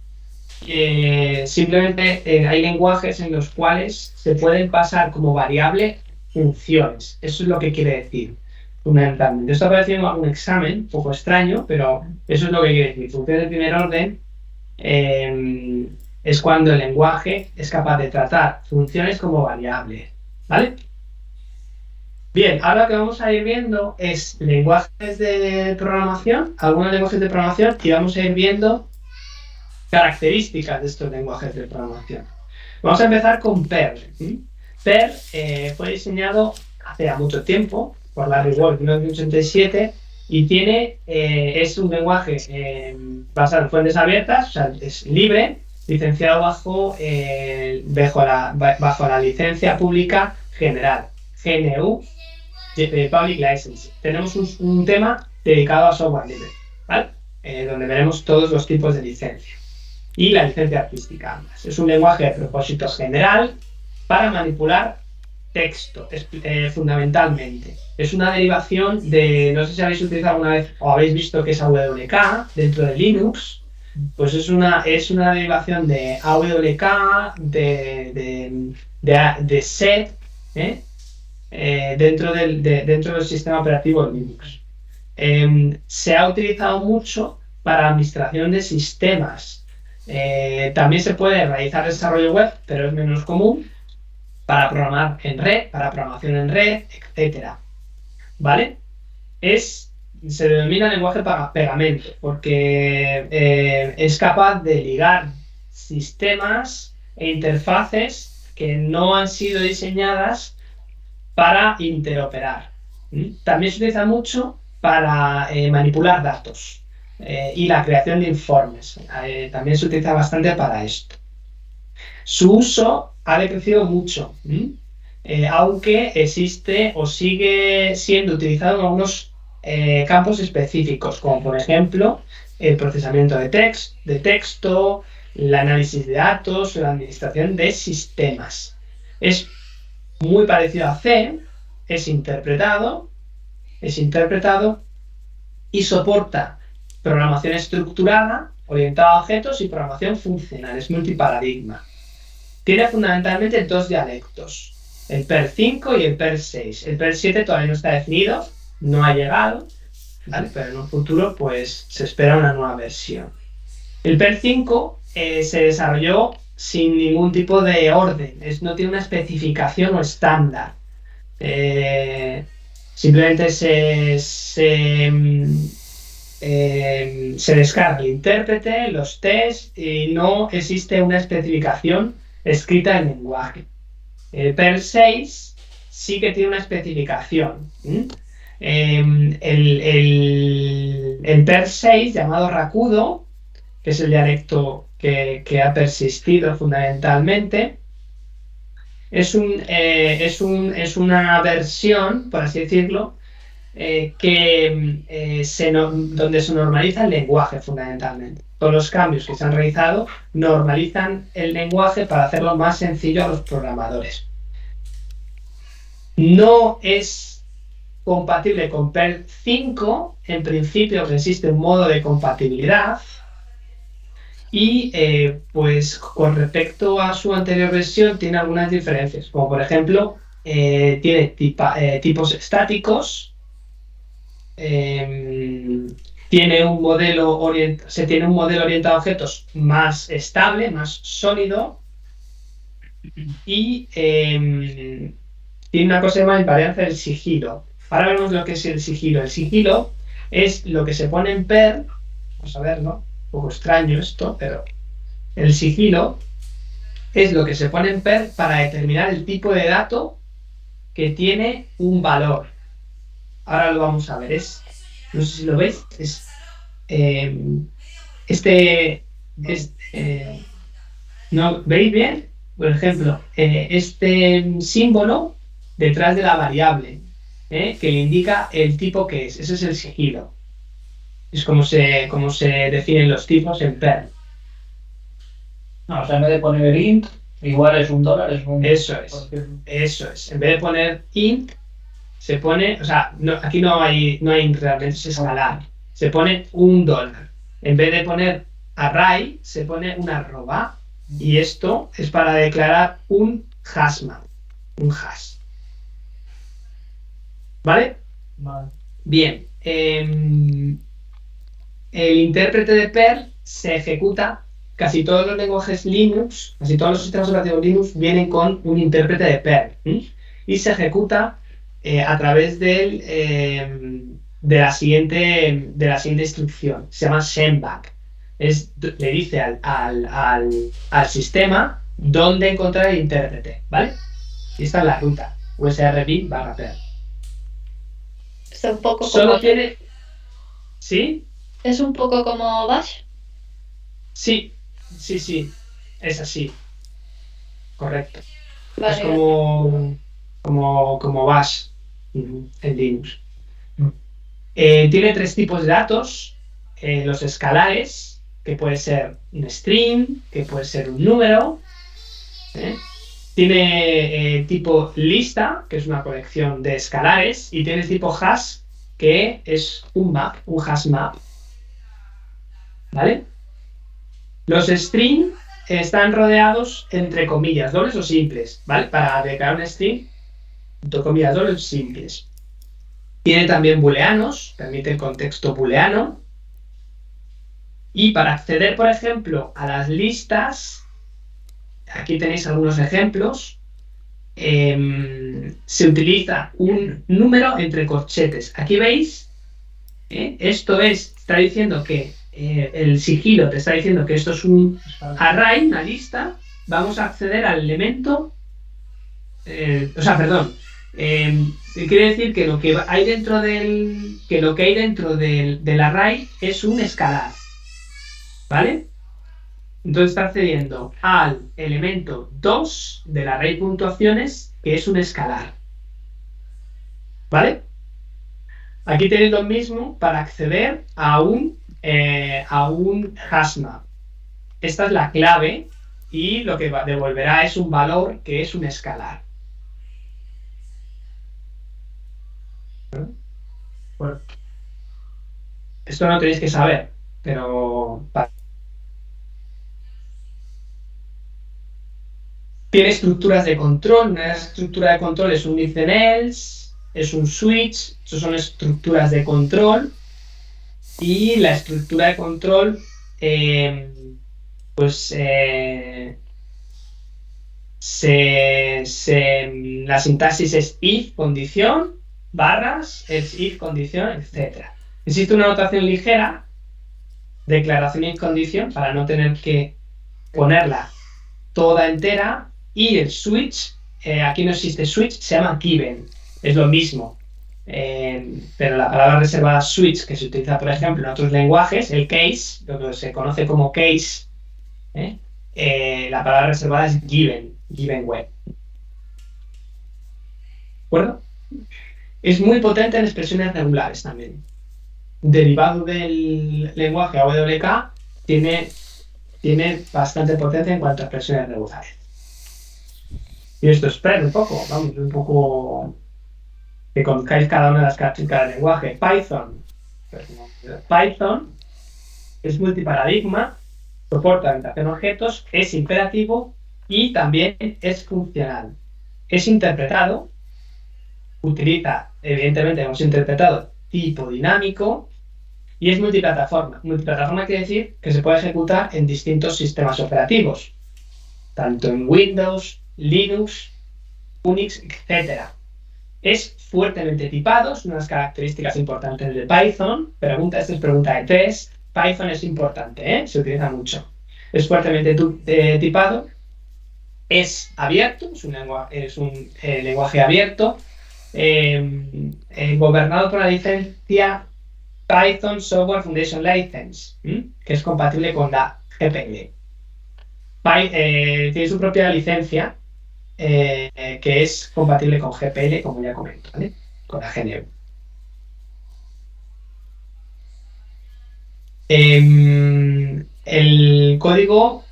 Simplemente hay lenguajes en los cuales se pueden pasar como variable funciones. Eso es lo que quiere decir fundamentalmente. Esto apareció en algún examen, un poco extraño, pero eso es lo que quiere decir. Funciones de primer orden es cuando el lenguaje es capaz de tratar funciones como variables. ¿Vale? Bien, ahora lo que vamos a ir viendo es lenguajes de programación, algunos lenguajes de programación, y vamos a ir viendo características de estos lenguajes de programación. Vamos a empezar con Perl. Perl fue diseñado hace ya mucho tiempo por Larry Wall en 1987 y es un lenguaje basado en fuentes abiertas, o sea, es libre, licenciado bajo la licencia pública general, GNU, Public License. Tenemos un tema dedicado a software libre, ¿vale? Donde veremos todos los tipos de licencia y la licencia artística ambas. Es un lenguaje de propósito general para manipular texto, fundamentalmente. Es una derivación de, no sé si habéis utilizado alguna vez o habéis visto que es AWK dentro de Linux, pues es una derivación de AWK, de set, dentro del sistema operativo de Linux. Se ha utilizado mucho para administración de sistemas. También se puede realizar desarrollo web, pero es menos común, para programar en red, para programación en red, etc. ¿Vale? Se denomina lenguaje pegamento porque es capaz de ligar sistemas e interfaces que no han sido diseñadas para interoperar. También se utiliza mucho para manipular datos y la creación de informes. También se utiliza bastante para esto. Su uso ha decrecido mucho, aunque existe o sigue siendo utilizado en algunos campos específicos, como por ejemplo el procesamiento de texto, el análisis de datos o la administración de sistemas. Es muy parecido a C, es interpretado y soporta programación estructurada, orientada a objetos y programación funcional, es multiparadigma. Tiene fundamentalmente dos dialectos, el Perl 5 y el Perl 6. El Perl 7 todavía no está definido, no ha llegado, ¿vale? Pero en un futuro pues se espera una nueva versión. El Perl 5 se desarrolló sin ningún tipo de orden, no tiene una especificación o estándar. Simplemente se descarga el intérprete, los tests y no existe una especificación escrita en lenguaje. El Perl 6 sí que tiene una especificación. El PER 6, llamado Rakudo, que es el dialecto que ha persistido fundamentalmente, es una versión, por así decirlo, donde se normaliza el lenguaje fundamentalmente. Todos los cambios que se han realizado normalizan el lenguaje para hacerlo más sencillo a los programadores. No es compatible con PERL 5, en principio existe un modo de compatibilidad y pues con respecto a su anterior versión tiene algunas diferencias, como por ejemplo tiene tipos estáticos, tiene un modelo orientado a objetos más estable, más sólido y tiene una cosa llamada invariancia del sigilo. Ahora vemos lo que es el sigilo. El sigilo es lo que se pone en PER, vamos a verlo, un poco extraño esto, pero el sigilo es lo que se pone en PER para determinar el tipo de dato que tiene un valor. Ahora lo vamos a ver. No sé si lo veis. ¿No veis bien? Por ejemplo, este símbolo detrás de la variable, que le indica el tipo que es. Ese es el sigilo. Es como se definen los tipos en PERL. No, o sea, en vez de poner int, igual es $1, es un... Eso es. En vez de poner int, se pone, o sea, aquí no hay realmente, es escalar. Se pone $1. En vez de poner array, se pone una arroba. Y esto es para declarar un hashmap, un hash. ¿Vale? Vale. Bien. El intérprete de PERL se ejecuta. Casi todos los lenguajes Linux, casi todos los sistemas operativos Linux vienen con un intérprete de PERL y se ejecuta a través de la siguiente instrucción. Se llama sendback. Le dice al sistema dónde encontrar el intérprete, ¿vale? Y esta es la ruta, usrb/PERL. Es un poco Solo como... tiene... ¿Sí? Es un poco como Bash. Sí, es así. Correcto. Vale. Es como Bash en Linux. Tiene 3 tipos de datos. Los escalares, que puede ser un string, que puede ser un número. Tiene tipo lista, que es una colección de escalares. Y tiene tipo hash, que es un hash map. ¿Vale? Los string están rodeados entre comillas dobles o simples, ¿vale? Para declarar un string, entre comillas dobles o simples. Tiene también booleanos, permite el contexto booleano. Y para acceder, por ejemplo, a las listas, aquí tenéis algunos ejemplos, se utiliza un número entre corchetes. Aquí veis, está diciendo que el sigilo te está diciendo que esto es un array, una lista. Vamos a acceder al elemento, quiere decir que lo que hay dentro del array es un escalar, ¿vale? Entonces está accediendo al elemento 2 del array puntuaciones, que es un escalar, ¿vale? Aquí tenéis lo mismo para acceder a un hashmap. Esta es la clave y lo que devolverá es un valor que es un escalar. Bueno, esto no tenéis que saber, pero tiene estructuras de control. Una estructura de control es un if then else, es un switch. Estas son estructuras de control. Y la estructura de control, la sintaxis es if, condición, barras, es if, condición, etc. Existe una notación ligera, declaración y condición, para no tener que ponerla toda entera. Y el switch, aquí no existe switch, se llama given. Es lo mismo. pero la palabra reservada switch, que se utiliza, por ejemplo, en otros lenguajes, el case, lo que se conoce como case, la palabra reservada es given web. ¿De acuerdo? Es muy potente en expresiones regulares también. Derivado del lenguaje AWK, tiene bastante potencia en cuanto a expresiones regulares. Y esto espera un poco que conozcáis cada una de las características del lenguaje. Python es multiparadigma, soporta orientación a objetos, es imperativo y también es funcional. Es interpretado, evidentemente hemos interpretado tipo dinámico y es multiplataforma. Multiplataforma quiere decir que se puede ejecutar en distintos sistemas operativos, tanto en Windows, Linux, Unix, etc. Es fuertemente tipado, es una de las características importantes de Python. Esta es pregunta de test. Python es importante, se utiliza mucho. Es fuertemente tipado, es abierto, es un lenguaje abierto, gobernado por la licencia Python Software Foundation License, que es compatible con la GPL. Tiene su propia licencia, que es compatible con GPL, como ya comento, ¿vale? Con la GNU. El código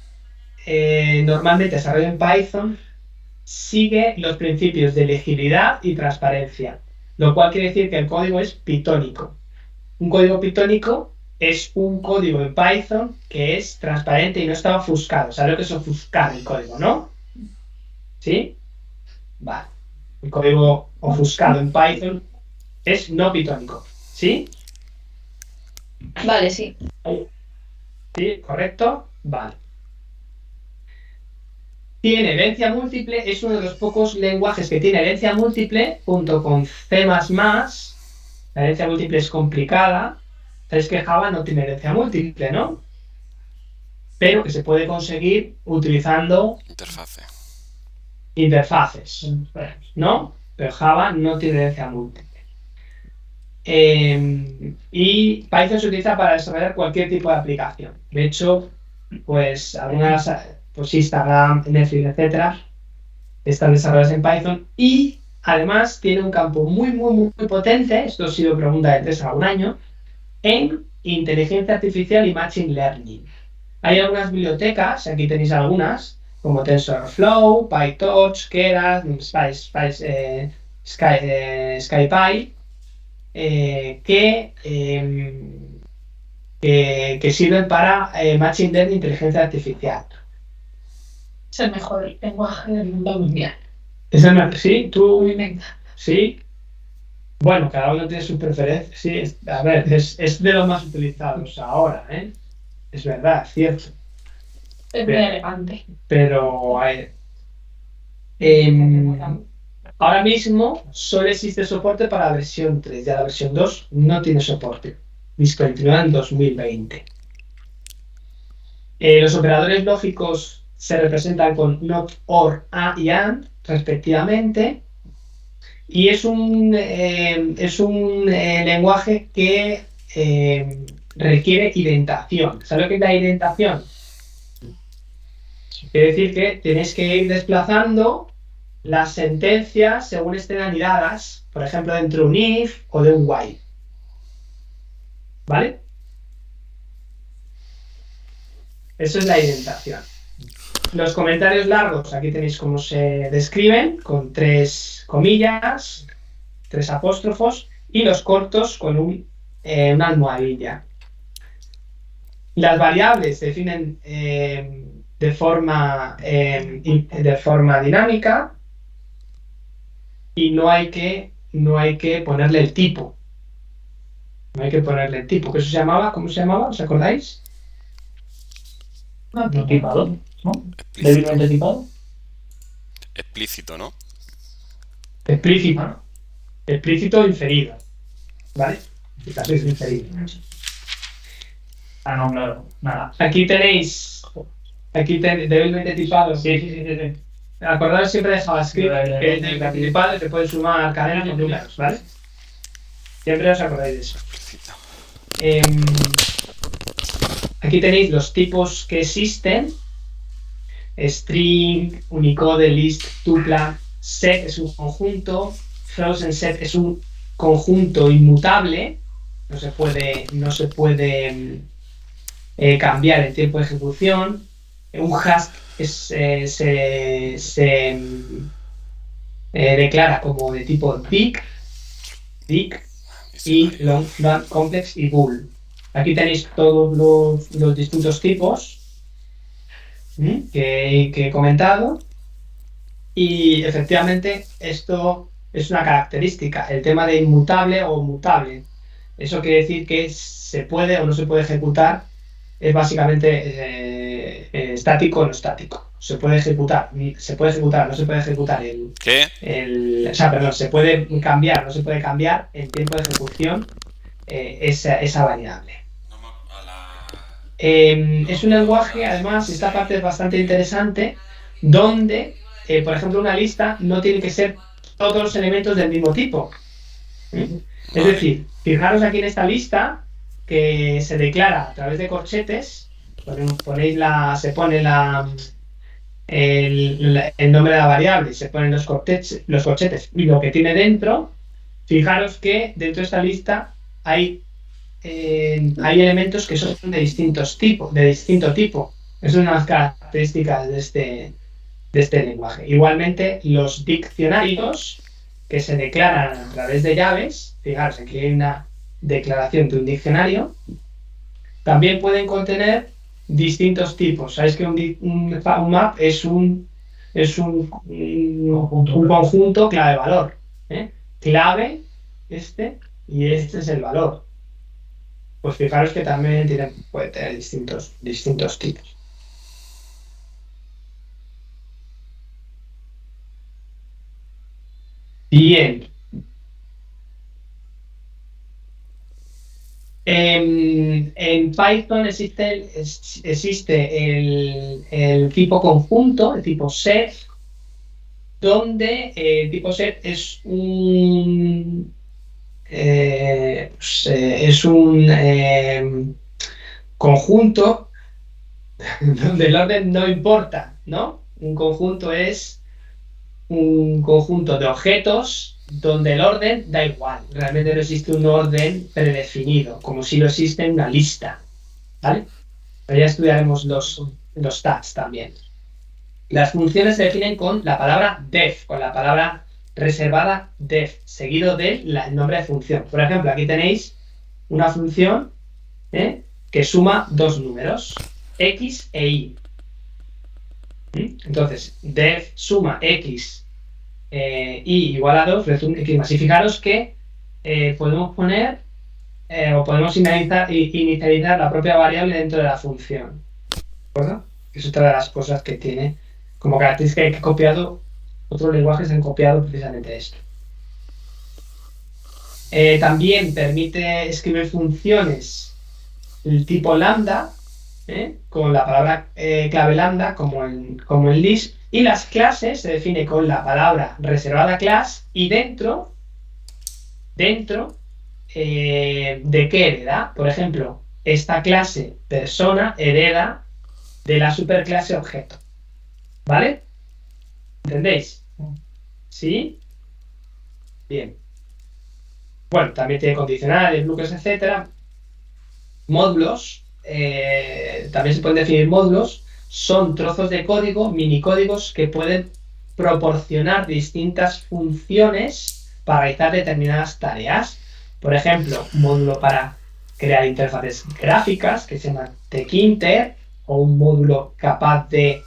normalmente desarrollado en Python sigue los principios de legibilidad y transparencia, lo cual quiere decir que el código es pitónico. Un código pitónico es un código en Python que es transparente y no está ofuscado. ¿Sabes lo que es ofuscar el código, no? ¿Sí? Vale. El código ofuscado en Python es no pitónico. ¿Sí? Vale, sí. ¿Sí? ¿Correcto? Vale. Tiene herencia múltiple, es uno de los pocos lenguajes que tiene herencia múltiple junto con C++. La herencia múltiple es complicada. Sabéis que Java no tiene herencia múltiple, ¿no? Pero que se puede conseguir utilizando interfaces, ¿no? Pero Java no tiene herencia múltiple. Y Python se utiliza para desarrollar cualquier tipo de aplicación. De hecho, pues algunas, pues Instagram, Netflix, etcétera, están desarrolladas en Python y además tiene un campo muy potente, esto ha sido pregunta de 3 a 1 año, en inteligencia artificial y machine learning. Hay algunas bibliotecas, aquí tenéis algunas, como TensorFlow, PyTorch, Keras, SkyPy, que sirven para machine learning e inteligencia artificial. Es el mejor lenguaje del mundo mundial. ¿Es el mejor? ¿Sí? ¿Tú? Me encanta. ¿Sí? Bueno, cada uno tiene sus preferencias. Sí, a ver, es de los más utilizados ahora, ¿eh? Es verdad, cierto. Es muy elegante. Pero ahora mismo solo existe soporte para la versión 3, ya la versión 2 no tiene soporte. Discontinuada en 2020. Los operadores lógicos se representan con NOT, OR, A y AND, respectivamente. Y es un lenguaje que requiere indentación. ¿Sabes lo que es la indentación? Quiere decir que tenéis que ir desplazando las sentencias según estén anidadas, por ejemplo, dentro de un if o de un while. ¿Vale? Eso es la indentación. Los comentarios largos, aquí tenéis cómo se describen, con 3 comillas, 3 apóstrofos, y los cortos con una almohadilla. Las variables se definen de forma dinámica y no hay que ponerle el tipo. No hay que ponerle el tipo. ¿Qué se llamaba? ¿Cómo se llamaba? ¿Os acordáis? No tipado, ¿no? Débilmente tipado. Explícito, ¿no? Explícito. Explícito inferido. ¿Vale? Quizás es inferido. Ah, no, claro. Nada. Aquí tenéis débilmente tipado. Sí. Acordaros siempre de JavaScript, que es débilmente tipado y te puede sumar cadenas con números, ¿vale? Siempre os acordáis de eso. Explicita. Aquí tenéis los tipos que existen. String, Unicode, list, tupla, set es un conjunto, frozen set es un conjunto inmutable, no se puede cambiar el tiempo de ejecución. Un hash se declara como de tipo dict y long, complex y bool. Aquí tenéis todos los distintos tipos que he comentado, y efectivamente esto es una característica, el tema de inmutable o mutable. Eso quiere decir que se puede o no se puede ejecutar, es básicamente estático o no estático. Se puede ejecutar, no se puede ejecutar ¿Qué? se puede cambiar, no se puede cambiar el tiempo de ejecución esa variable. Es un lenguaje, además, esta parte es bastante interesante, donde, por ejemplo, una lista no tiene que ser todos los elementos del mismo tipo. Es decir, fijaros aquí en esta lista que se declara a través de corchetes, se pone el nombre de la variable, se ponen los corchetes y lo que tiene dentro. Fijaros que dentro de esta lista hay elementos que son de distinto tipo. Es una de las características de este lenguaje. Igualmente, los diccionarios que se declaran a través de llaves, fijaros, aquí hay una declaración de un diccionario, también pueden contener distintos tipos. Sabéis que un map es un conjunto clave-valor. Clave, y este es el valor. Pues fijaros que también puede tener distintos tipos. Bien. En Python existe el tipo conjunto, el tipo set, donde el tipo set es un conjunto donde el orden no importa, ¿no? Un conjunto es un conjunto de objetos donde el orden da igual. Realmente no existe un orden predefinido, como si lo existe en una lista, ¿vale? Pero ya estudiaremos los tags también. Las funciones se definen con la palabra def, con la palabra reservada def, seguido del nombre de función. Por ejemplo, aquí tenéis una función que suma dos números, x e y. Entonces, def suma x y igual a 2, resume x más. Y fijaros que podemos poner o podemos inicializar la propia variable dentro de la función. ¿De acuerdo? Es otra de las cosas que tiene como característica que he copiado. Otros lenguajes han copiado precisamente esto. También permite escribir funciones del tipo lambda, con la palabra clave lambda, como en list, y las clases se define con la palabra reservada class y dentro de qué hereda. Por ejemplo, esta clase persona hereda de la superclase objeto. ¿Vale? ¿Entendéis? ¿Sí? Bien. Bueno, también tiene condicionales, bloques, etcétera. Módulos, también se pueden definir módulos, son trozos de código, minicódigos que pueden proporcionar distintas funciones para realizar determinadas tareas. Por ejemplo, un módulo para crear interfaces gráficas que se llama tkinter, o un módulo capaz de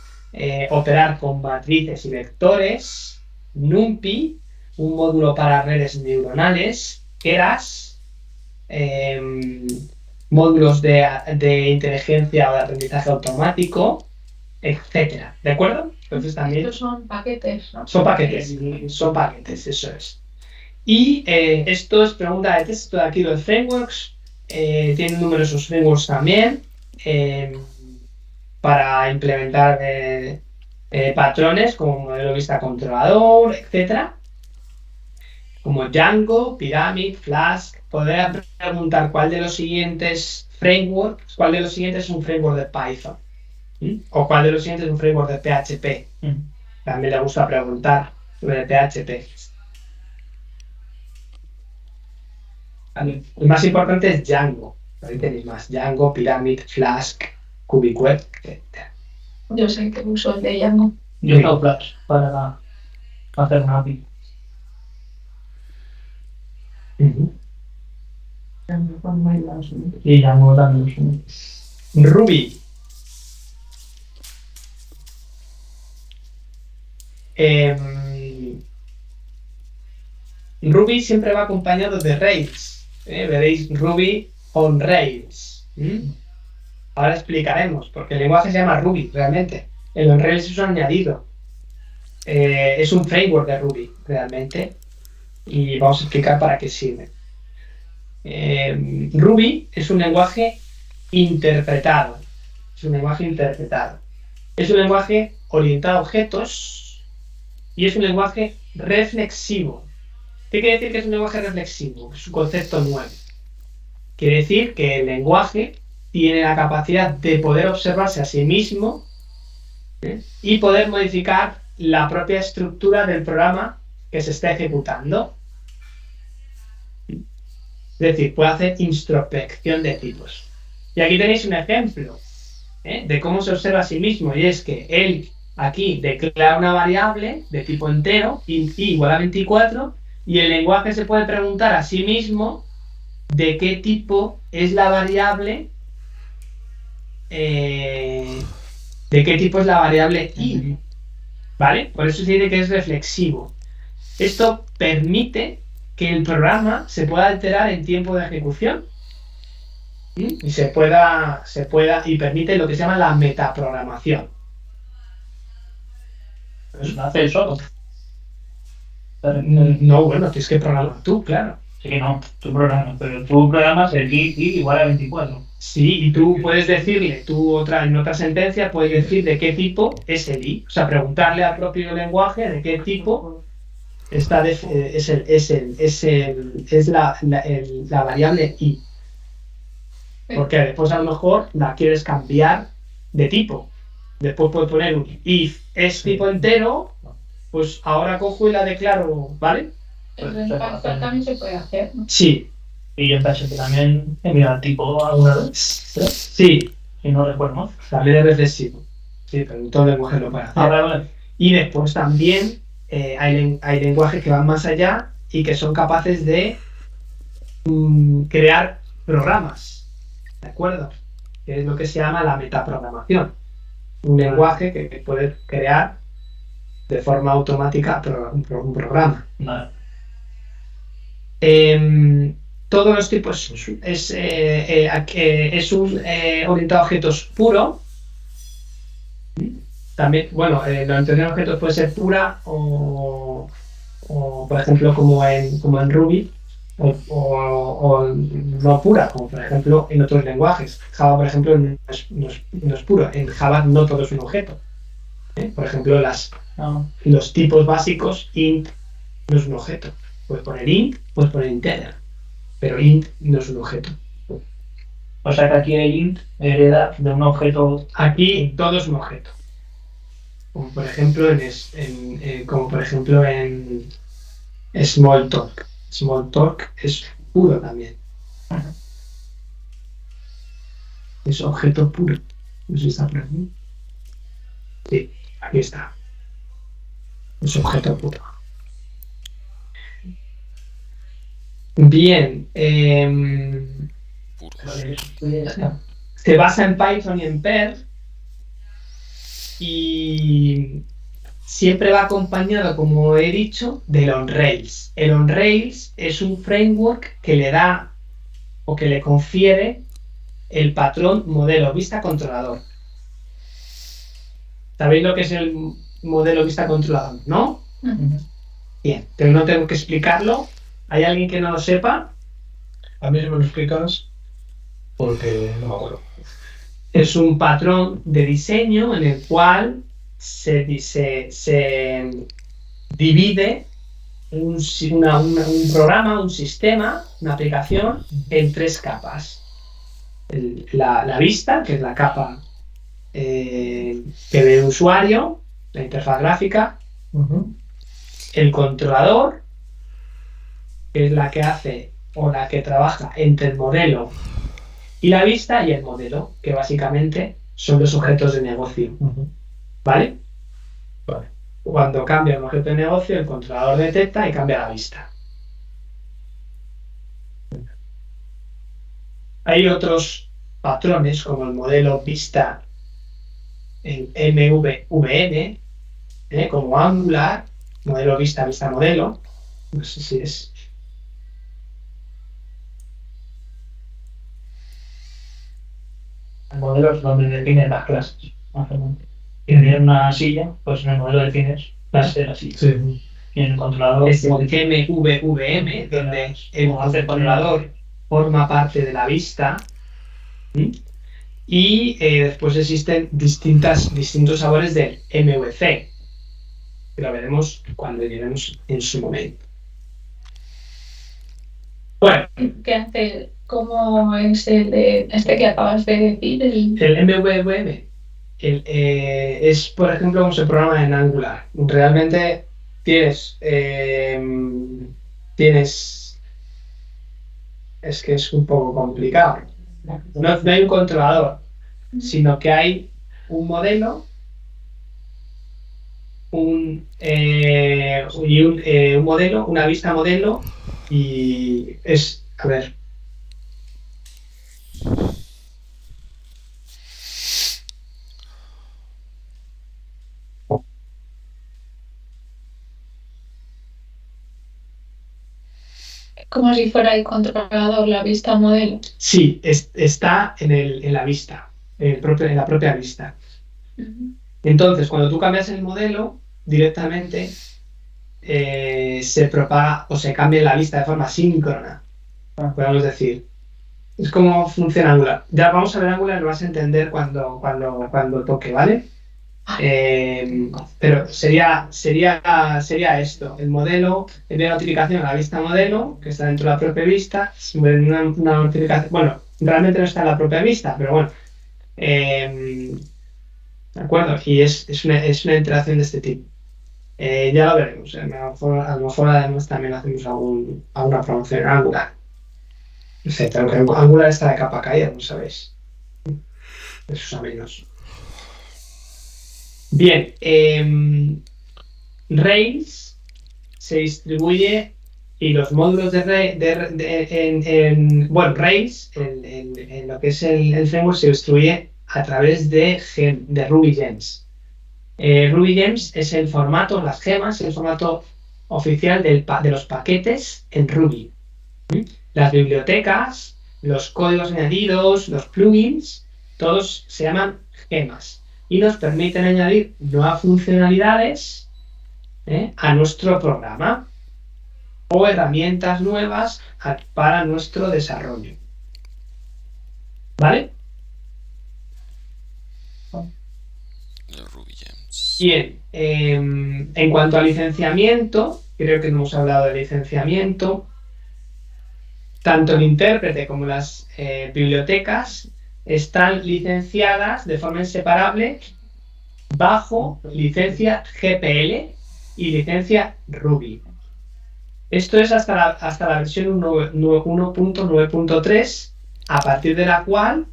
operar con matrices y vectores, NumPy, un módulo para redes neuronales, Keras, módulos de inteligencia o de aprendizaje automático, etcétera. ¿De acuerdo? Entonces también Estos son paquetes, ¿no? son paquetes, eso es. Y esto es pregunta de texto de aquí, los frameworks. Tienen numerosos frameworks también para implementar patrones como modelo vista controlador, etcétera. como Django, Pyramid, Flask. Podría preguntar cuál de los siguientes frameworks, cuál de los siguientes es un framework de Python. O cuál de los siguientes es un framework de PHP. También le gusta preguntar sobre PHP. El más importante es Django. Ahí tenéis más. Django, Pyramid, Flask, KubeWeb, etc. Yo sé que uso el de Django. Yo uso Flash para hacer una API. Y Django también lo uso. Ruby. Ruby siempre va acompañado de Rails. Veréis Ruby on Rails. Ahora explicaremos, porque el lenguaje se llama Ruby, realmente. El on Rails es un añadido. Es un framework de Ruby, realmente. Y vamos a explicar para qué sirve. Ruby es un lenguaje interpretado. Es un lenguaje interpretado. Es un lenguaje orientado a objetos y es un lenguaje reflexivo. ¿Qué quiere decir que es un lenguaje reflexivo? Es un concepto nuevo. Quiere decir que el lenguaje tiene la capacidad de poder observarse a sí mismo y poder modificar la propia estructura del programa que se está ejecutando. Es decir, puede hacer introspección de tipos. Y aquí tenéis un ejemplo de cómo se observa a sí mismo, y es que él aquí declara una variable de tipo entero, int i igual a 24, y el lenguaje se puede preguntar a sí mismo de qué tipo es la variable i, ¿vale? Por eso se dice que es reflexivo. Esto permite que el programa se pueda alterar en tiempo de ejecución y y permite lo que se llama la metaprogramación. Pues lo hace solo. No, bueno, tienes que programar tú, claro. Sí que no, tú programas, pero tú programas el i igual a 24. Sí, y tú puedes decirle, en otra sentencia puedes decir de qué tipo es el i, o sea, preguntarle al propio lenguaje de qué tipo es la variable i. Porque después a lo mejor la quieres cambiar de tipo. Después puedes poner un if es tipo entero, pues ahora cojo y la declaro, ¿vale? Eso en Python también se puede hacer, ¿no? Sí. Y yo en PHP también he mirado el tipo alguna vez, Sí. si no recuerdo mal. También es reflexivo. Sí, pero en todo lenguaje lo puede hacer. Vale. Y después también hay lenguajes que van más allá y que son capaces de crear programas, ¿de acuerdo? Que es lo que se llama la metaprogramación. Un lenguaje que puede crear de forma automática un programa. Vale. Todos los tipos es un orientado a objetos puro. También, bueno, la orientación a objetos puede ser pura o por ejemplo, como en Ruby, o no pura, como por ejemplo en otros lenguajes. Java, por ejemplo, no es puro. En Java no todo es un objeto. Por ejemplo, los tipos básicos, int no es un objeto. Puedes poner int, puedes poner integer, pero int no es un objeto. O sea que aquí el int hereda de un objeto. Aquí todo es un objeto. Como por ejemplo en Smalltalk. Smalltalk es puro también. Es objeto puro. No sé si está por aquí. Sí, aquí está. Es objeto puro. Bien. Se basa en Python y en Perl. Y siempre va acompañado, como he dicho, del on-rails. El on-rails es un framework que le da o que le confiere el patrón modelo vista controlador. ¿Sabéis lo que es el modelo vista controlador, no? Bien, pero no tengo que explicarlo. ¿Hay alguien que no lo sepa? A mí si me lo explicas, porque no me acuerdo. Es un patrón de diseño en el cual se divide un programa, un sistema, una aplicación en 3 capas. La vista, que es la capa que ve el usuario, la interfaz gráfica. El controlador, que es la que hace o la que trabaja entre el modelo y la vista, y el modelo, que básicamente son los objetos de negocio. ¿Vale? Vale. Cuando cambia un objeto de negocio, el controlador detecta y cambia la vista. Hay otros patrones como el modelo vista en MVVM, como Angular, modelo vista modelo. No sé si es. El modelo es donde definen las clases, más o menos. Si tienes una silla, pues en el modelo defines clase de la silla. Sí. Y en el controlador Es el MVVM, donde el controlador forma parte de la vista. Y después existen distintos sabores del MVC, que lo veremos cuando lleguemos en su momento. Bueno, ¿Qué hace? ¿Cómo es este que acabas de decir? el MVVM es, por ejemplo, como se programa en Angular. Realmente tienes es que es un poco complicado. No hay un controlador, sino que hay un modelo, un modelo, una vista modelo, y es, a ver. Como si fuera el controlador, la vista modelo. Sí, está en la vista, en la propia vista. Entonces, cuando tú cambias el modelo, directamente se propaga o se cambia la vista de forma síncrona. Podemos decir, es como funciona Angular. Ya vamos a ver Angular y lo vas a entender cuando toque, ¿vale? Pero sería esto: el modelo envía notificación a la vista modelo, que está dentro de la propia vista. Una notificación, bueno, realmente no está en la propia vista, pero bueno, ¿de acuerdo? Y es una interacción de este tipo. Ya lo veremos. A lo mejor además también hacemos alguna promoción en Angular, etcétera. Aunque Angular está de capa caída, ¿no sabéis? Eso a menos. Bien, Rails se distribuye, y los módulos de Rails, en lo que es el framework, se distribuye a través de Ruby Gems. Ruby Gems es el formato, las gemas, el formato oficial de los paquetes en Ruby. Las bibliotecas, los códigos añadidos, los plugins, todos se llaman gemas. Y nos permiten añadir nuevas funcionalidades a nuestro programa o herramientas nuevas para nuestro desarrollo. ¿Vale? Ruby Gems. Bien, en cuanto a licenciamiento, creo que no hemos hablado de licenciamiento. Tanto el intérprete como las bibliotecas están licenciadas de forma inseparable bajo licencia GPL y licencia Ruby. Esto es hasta la versión 1.9.3, a partir de la cual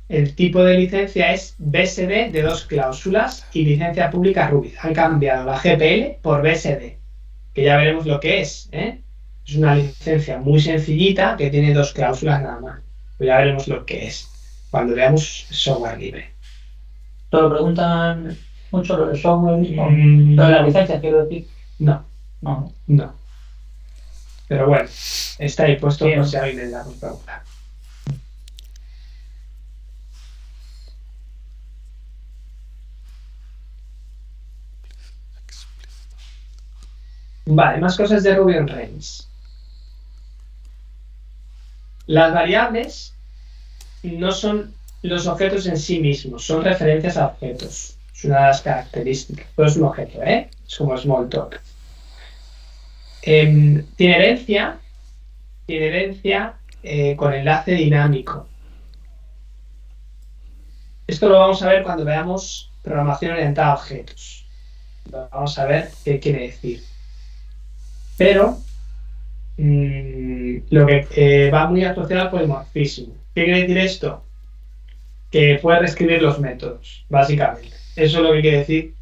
el tipo de licencia es BSD de 2 cláusulas y licencia pública Ruby. Han cambiado la GPL por BSD, que ya veremos lo que es. Es una licencia muy sencillita que tiene 2 cláusulas nada más. Pues ya veremos lo que es cuando veamos software libre. ¿Te lo preguntan mucho lo de software mismo? Lo de la licencia, quiero decir. No. Pero bueno, está ahí puesto por si alguien le da por preguntar. Vale, más cosas de Ruby on Rails. Las variables no son los objetos en sí mismos, son referencias a objetos. Es una de las características. Pero es un objeto, es como Smalltalk. tiene herencia con enlace dinámico. Esto lo vamos a ver cuando veamos programación orientada a objetos. Vamos a ver qué quiere decir. Pero lo que va muy asociado al polimorfismo. ¿Qué quiere decir esto? Que puede reescribir los métodos, básicamente. Eso es lo que quiere decir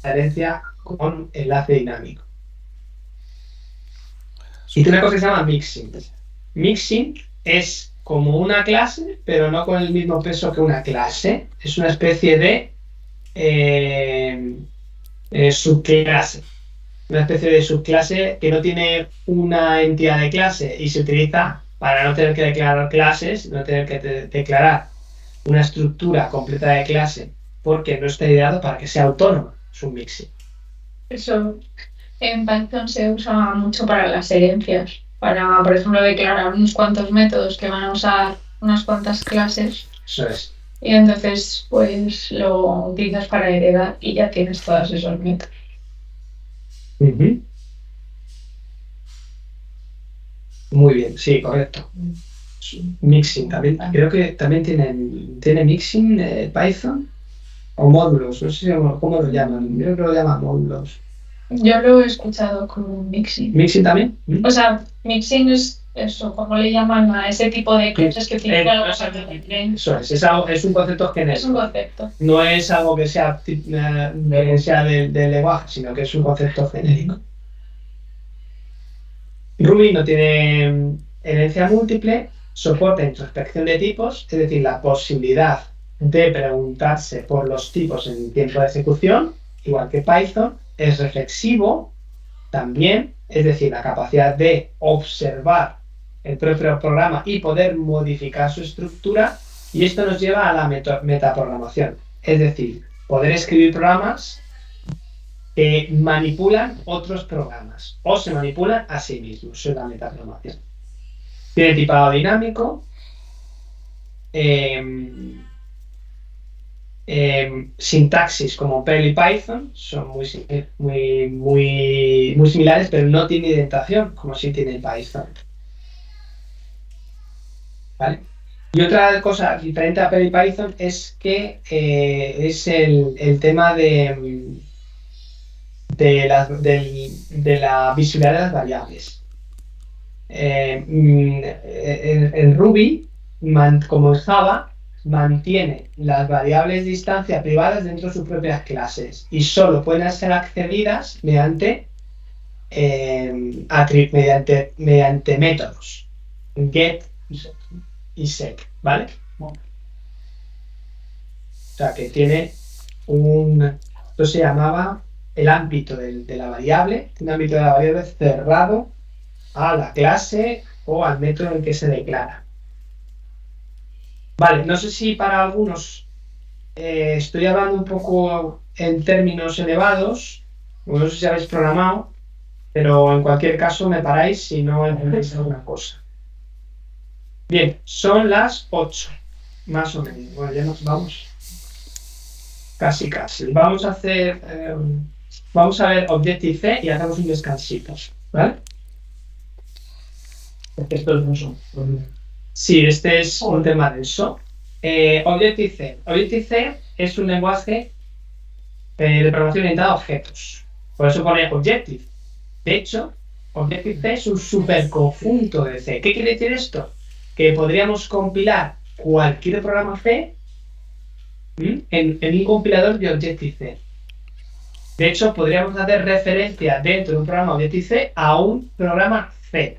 la herencia con enlace dinámico. Y tiene una cosa que se llama mixing. Mixing es como una clase, pero no con el mismo peso que una clase. Es una especie de subclase. Una especie de subclase que no tiene una entidad de clase y se utiliza para no tener que declarar clases, no tener que declarar una estructura completa de clase, porque no está ideado para que sea autónoma. Es un mixing. Eso en Python se usa mucho para las herencias. Para, por ejemplo, declarar unos cuantos métodos que van a usar unas cuantas clases. Eso es. Y entonces, pues lo utilizas para heredar y ya tienes todos esos métodos. Uh-huh. Muy bien, sí, correcto. Mixing también. Creo que también tiene mixing Python o módulos. No sé cómo lo llaman. Creo que lo llaman módulos. Yo lo he escuchado con mixing. ¿Mixing también? O sea, mixing es eso, como le llaman a ese tipo de clases que tienen algo de Eso es un concepto genérico. Es un concepto. No es algo que sea del lenguaje, sino que es un concepto genérico. Ruby no tiene herencia múltiple, soporta introspección de tipos, es decir, la posibilidad de preguntarse por los tipos en tiempo de ejecución, igual que Python. Es reflexivo también, es decir, la capacidad de observar el propio programa y poder modificar su estructura, y esto nos lleva a la metaprogramación, es decir, poder escribir programas que manipulan otros programas o se manipulan a sí mismos. Eso es la metaprogramación. Tiene tipado dinámico, sintaxis como Perl y Python son muy similares, pero no tiene indentación como sí tiene Python. ¿Vale? Y otra cosa diferente a Perl y Python es que es el tema de la visibilidad de las variables. En Ruby, como en Java, mantiene las variables de instancia privadas dentro de sus propias clases y solo pueden ser accedidas mediante métodos get y set, ¿vale? O sea que tiene esto se llamaba el ámbito de la variable, un ámbito de la variable cerrado a la clase o al método en que se declara. Vale, no sé si para algunos estoy hablando un poco en términos elevados, no sé si habéis programado, pero en cualquier caso me paráis si no entendéis alguna cosa. Bien, son las 8, más o menos. Bueno, ya nos vamos. Casi. Vamos a ver Objective-C y hacemos un descansito, ¿vale? Estos no son. Sí, este es un tema denso. Objective-C. Objective-C es un lenguaje de programación orientada a objetos. Por eso pone Objective. De hecho, Objective-C es un superconjunto de C. ¿Qué quiere decir esto? Que podríamos compilar cualquier programa C en un compilador de Objective-C. De hecho, podríamos hacer referencia dentro de un programa Objective-C a un programa C.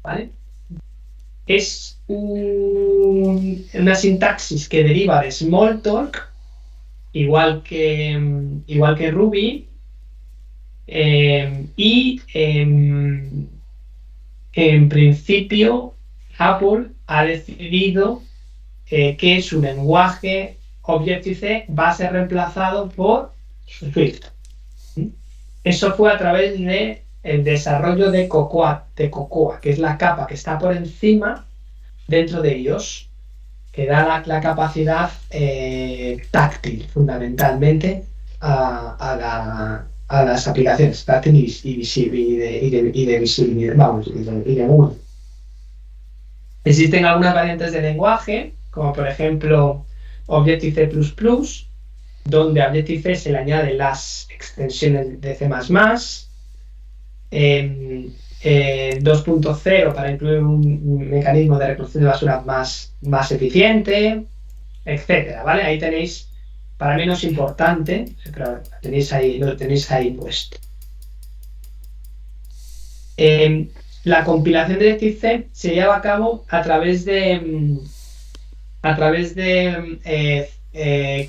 ¿Vale? Es una sintaxis que deriva de Smalltalk, igual que Ruby, y en principio Apple ha decidido que su lenguaje Objective-C va a ser reemplazado por Swift. Eso fue a través de el desarrollo de Cocoa, que es la capa que está por encima dentro de ellos, que da la capacidad táctil fundamentalmente a a las aplicaciones táctil y de visibilidad, vamos, y de Google. Existen algunas variantes de lenguaje, como por ejemplo Objective-C++, donde a Objective-C se le añaden las extensiones de C++, 2.0 para incluir un mecanismo de recolección de basura más eficiente, etcétera, ¿vale? Ahí tenéis, para mí no es importante, pero lo tenéis ahí puesto. La compilación de Objective-C se lleva a cabo a través de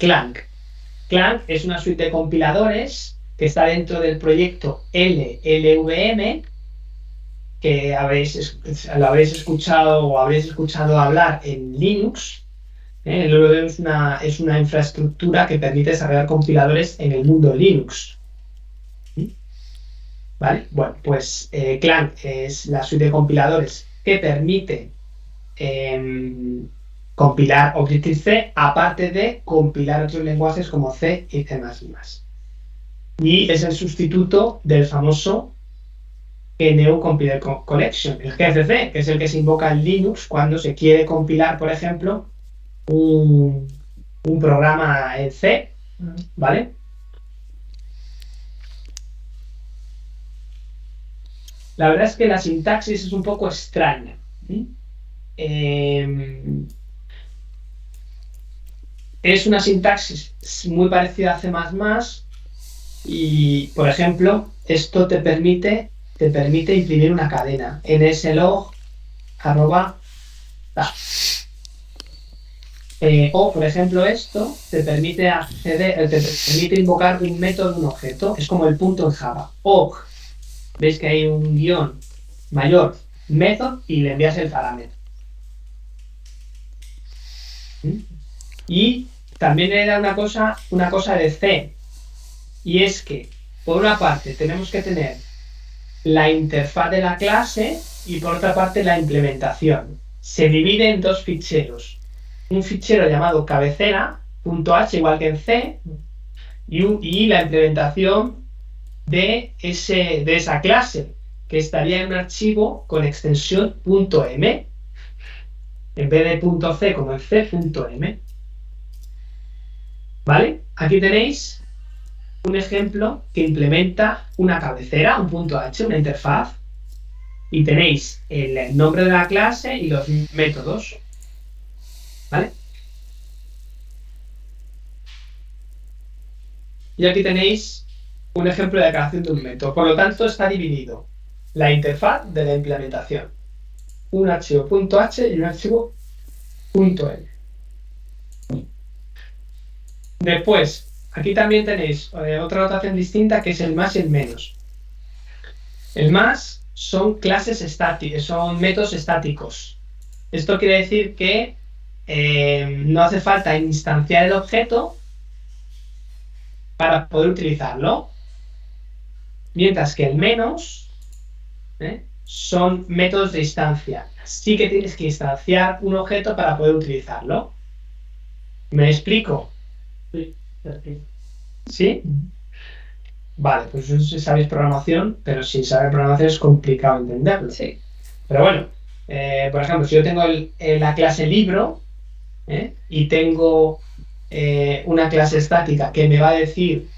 Clang. Clang es una suite de compiladores que está dentro del proyecto LLVM, que lo habéis escuchado o habréis escuchado hablar en Linux. El LLVM es una infraestructura que permite desarrollar compiladores en el mundo Linux. ¿Vale? Bueno, pues Clang es la suite de compiladores que permite compilar Objective-C, aparte de compilar otros lenguajes como C y C++. Y es el sustituto del famoso GNU Compiler Collection, el GCC, que es el que se invoca en Linux cuando se quiere compilar, por ejemplo, un programa en C, ¿vale? La verdad es que la sintaxis es un poco extraña. Es una sintaxis muy parecida a C++, y, por ejemplo, esto te permite imprimir una cadena, nslog @. O, por ejemplo, esto te permite invocar un método de un objeto. Es como el punto en Java. Og, veis que hay un guión mayor, method, y le envías el parámetro. Y también era una cosa de C, y es que, por una parte, tenemos que tener la interfaz de la clase y, por otra parte, la implementación. Se divide en dos ficheros. Un fichero llamado cabecera.h, igual que en C, y la implementación de esa clase, que estaría en un archivo con extensión .m, en vez de .c como en C.m. ¿Vale? Aquí tenéis un ejemplo que implementa una cabecera, un .h, una interfaz, y tenéis el nombre de la clase y los métodos. ¿Vale? Y aquí tenéis un ejemplo de declaración de un método. Por lo tanto, está dividido la interfaz de la implementación. Un archivo .h y un archivo .m. Después, aquí también tenéis otra notación distinta, que es el más y el menos. El más son clases estáticas, son métodos estáticos. Esto quiere decir que no hace falta instanciar el objeto para poder utilizarlo. Mientras que el menos son métodos de instancia. Sí que tienes que instanciar un objeto para poder utilizarlo. ¿Me explico? ¿Sí? Vale, pues eso si sabéis programación, pero sin saber programación es complicado entenderlo. Sí. Pero bueno, por ejemplo, si yo tengo la clase libro y tengo una clase estática que me va a decir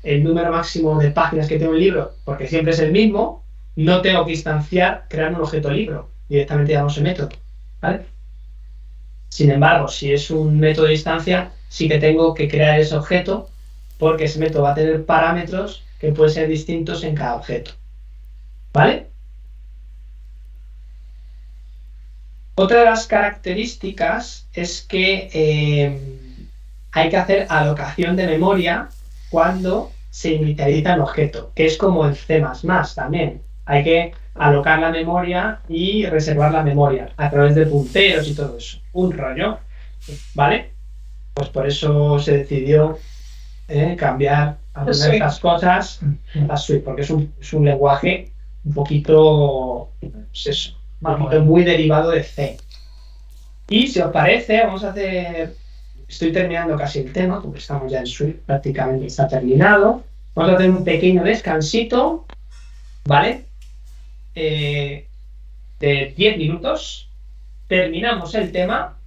el número máximo de páginas que tengo en el libro, porque siempre es el mismo, no tengo que instanciar, crear un objeto libro, directamente llamamos el método, ¿vale? Sin embargo, si es un método de instancia, sí que tengo que crear ese objeto, porque ese método va a tener parámetros que pueden ser distintos en cada objeto, ¿vale? Otra de las características es que hay que hacer alocación de memoria cuando se inicializa el objeto, que es como en C++ también. Hay que alocar la memoria y reservar la memoria a través de punteros y todo eso. Un rollo, ¿vale? Pues por eso se decidió cambiar algunas de estas cosas a Swift, porque es un lenguaje un poquito, pues eso, muy derivado de C. Y si os parece, vamos a hacer... Estoy terminando casi el tema, porque estamos ya en Swift, prácticamente está terminado. Vamos a hacer un pequeño descansito, ¿vale? De 10 minutos. Terminamos el tema.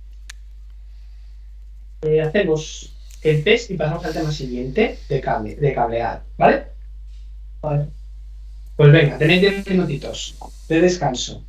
Hacemos el test y pasamos al tema siguiente de cableado, ¿vale? Vale. Pues venga, tenéis 10 minutitos de descanso.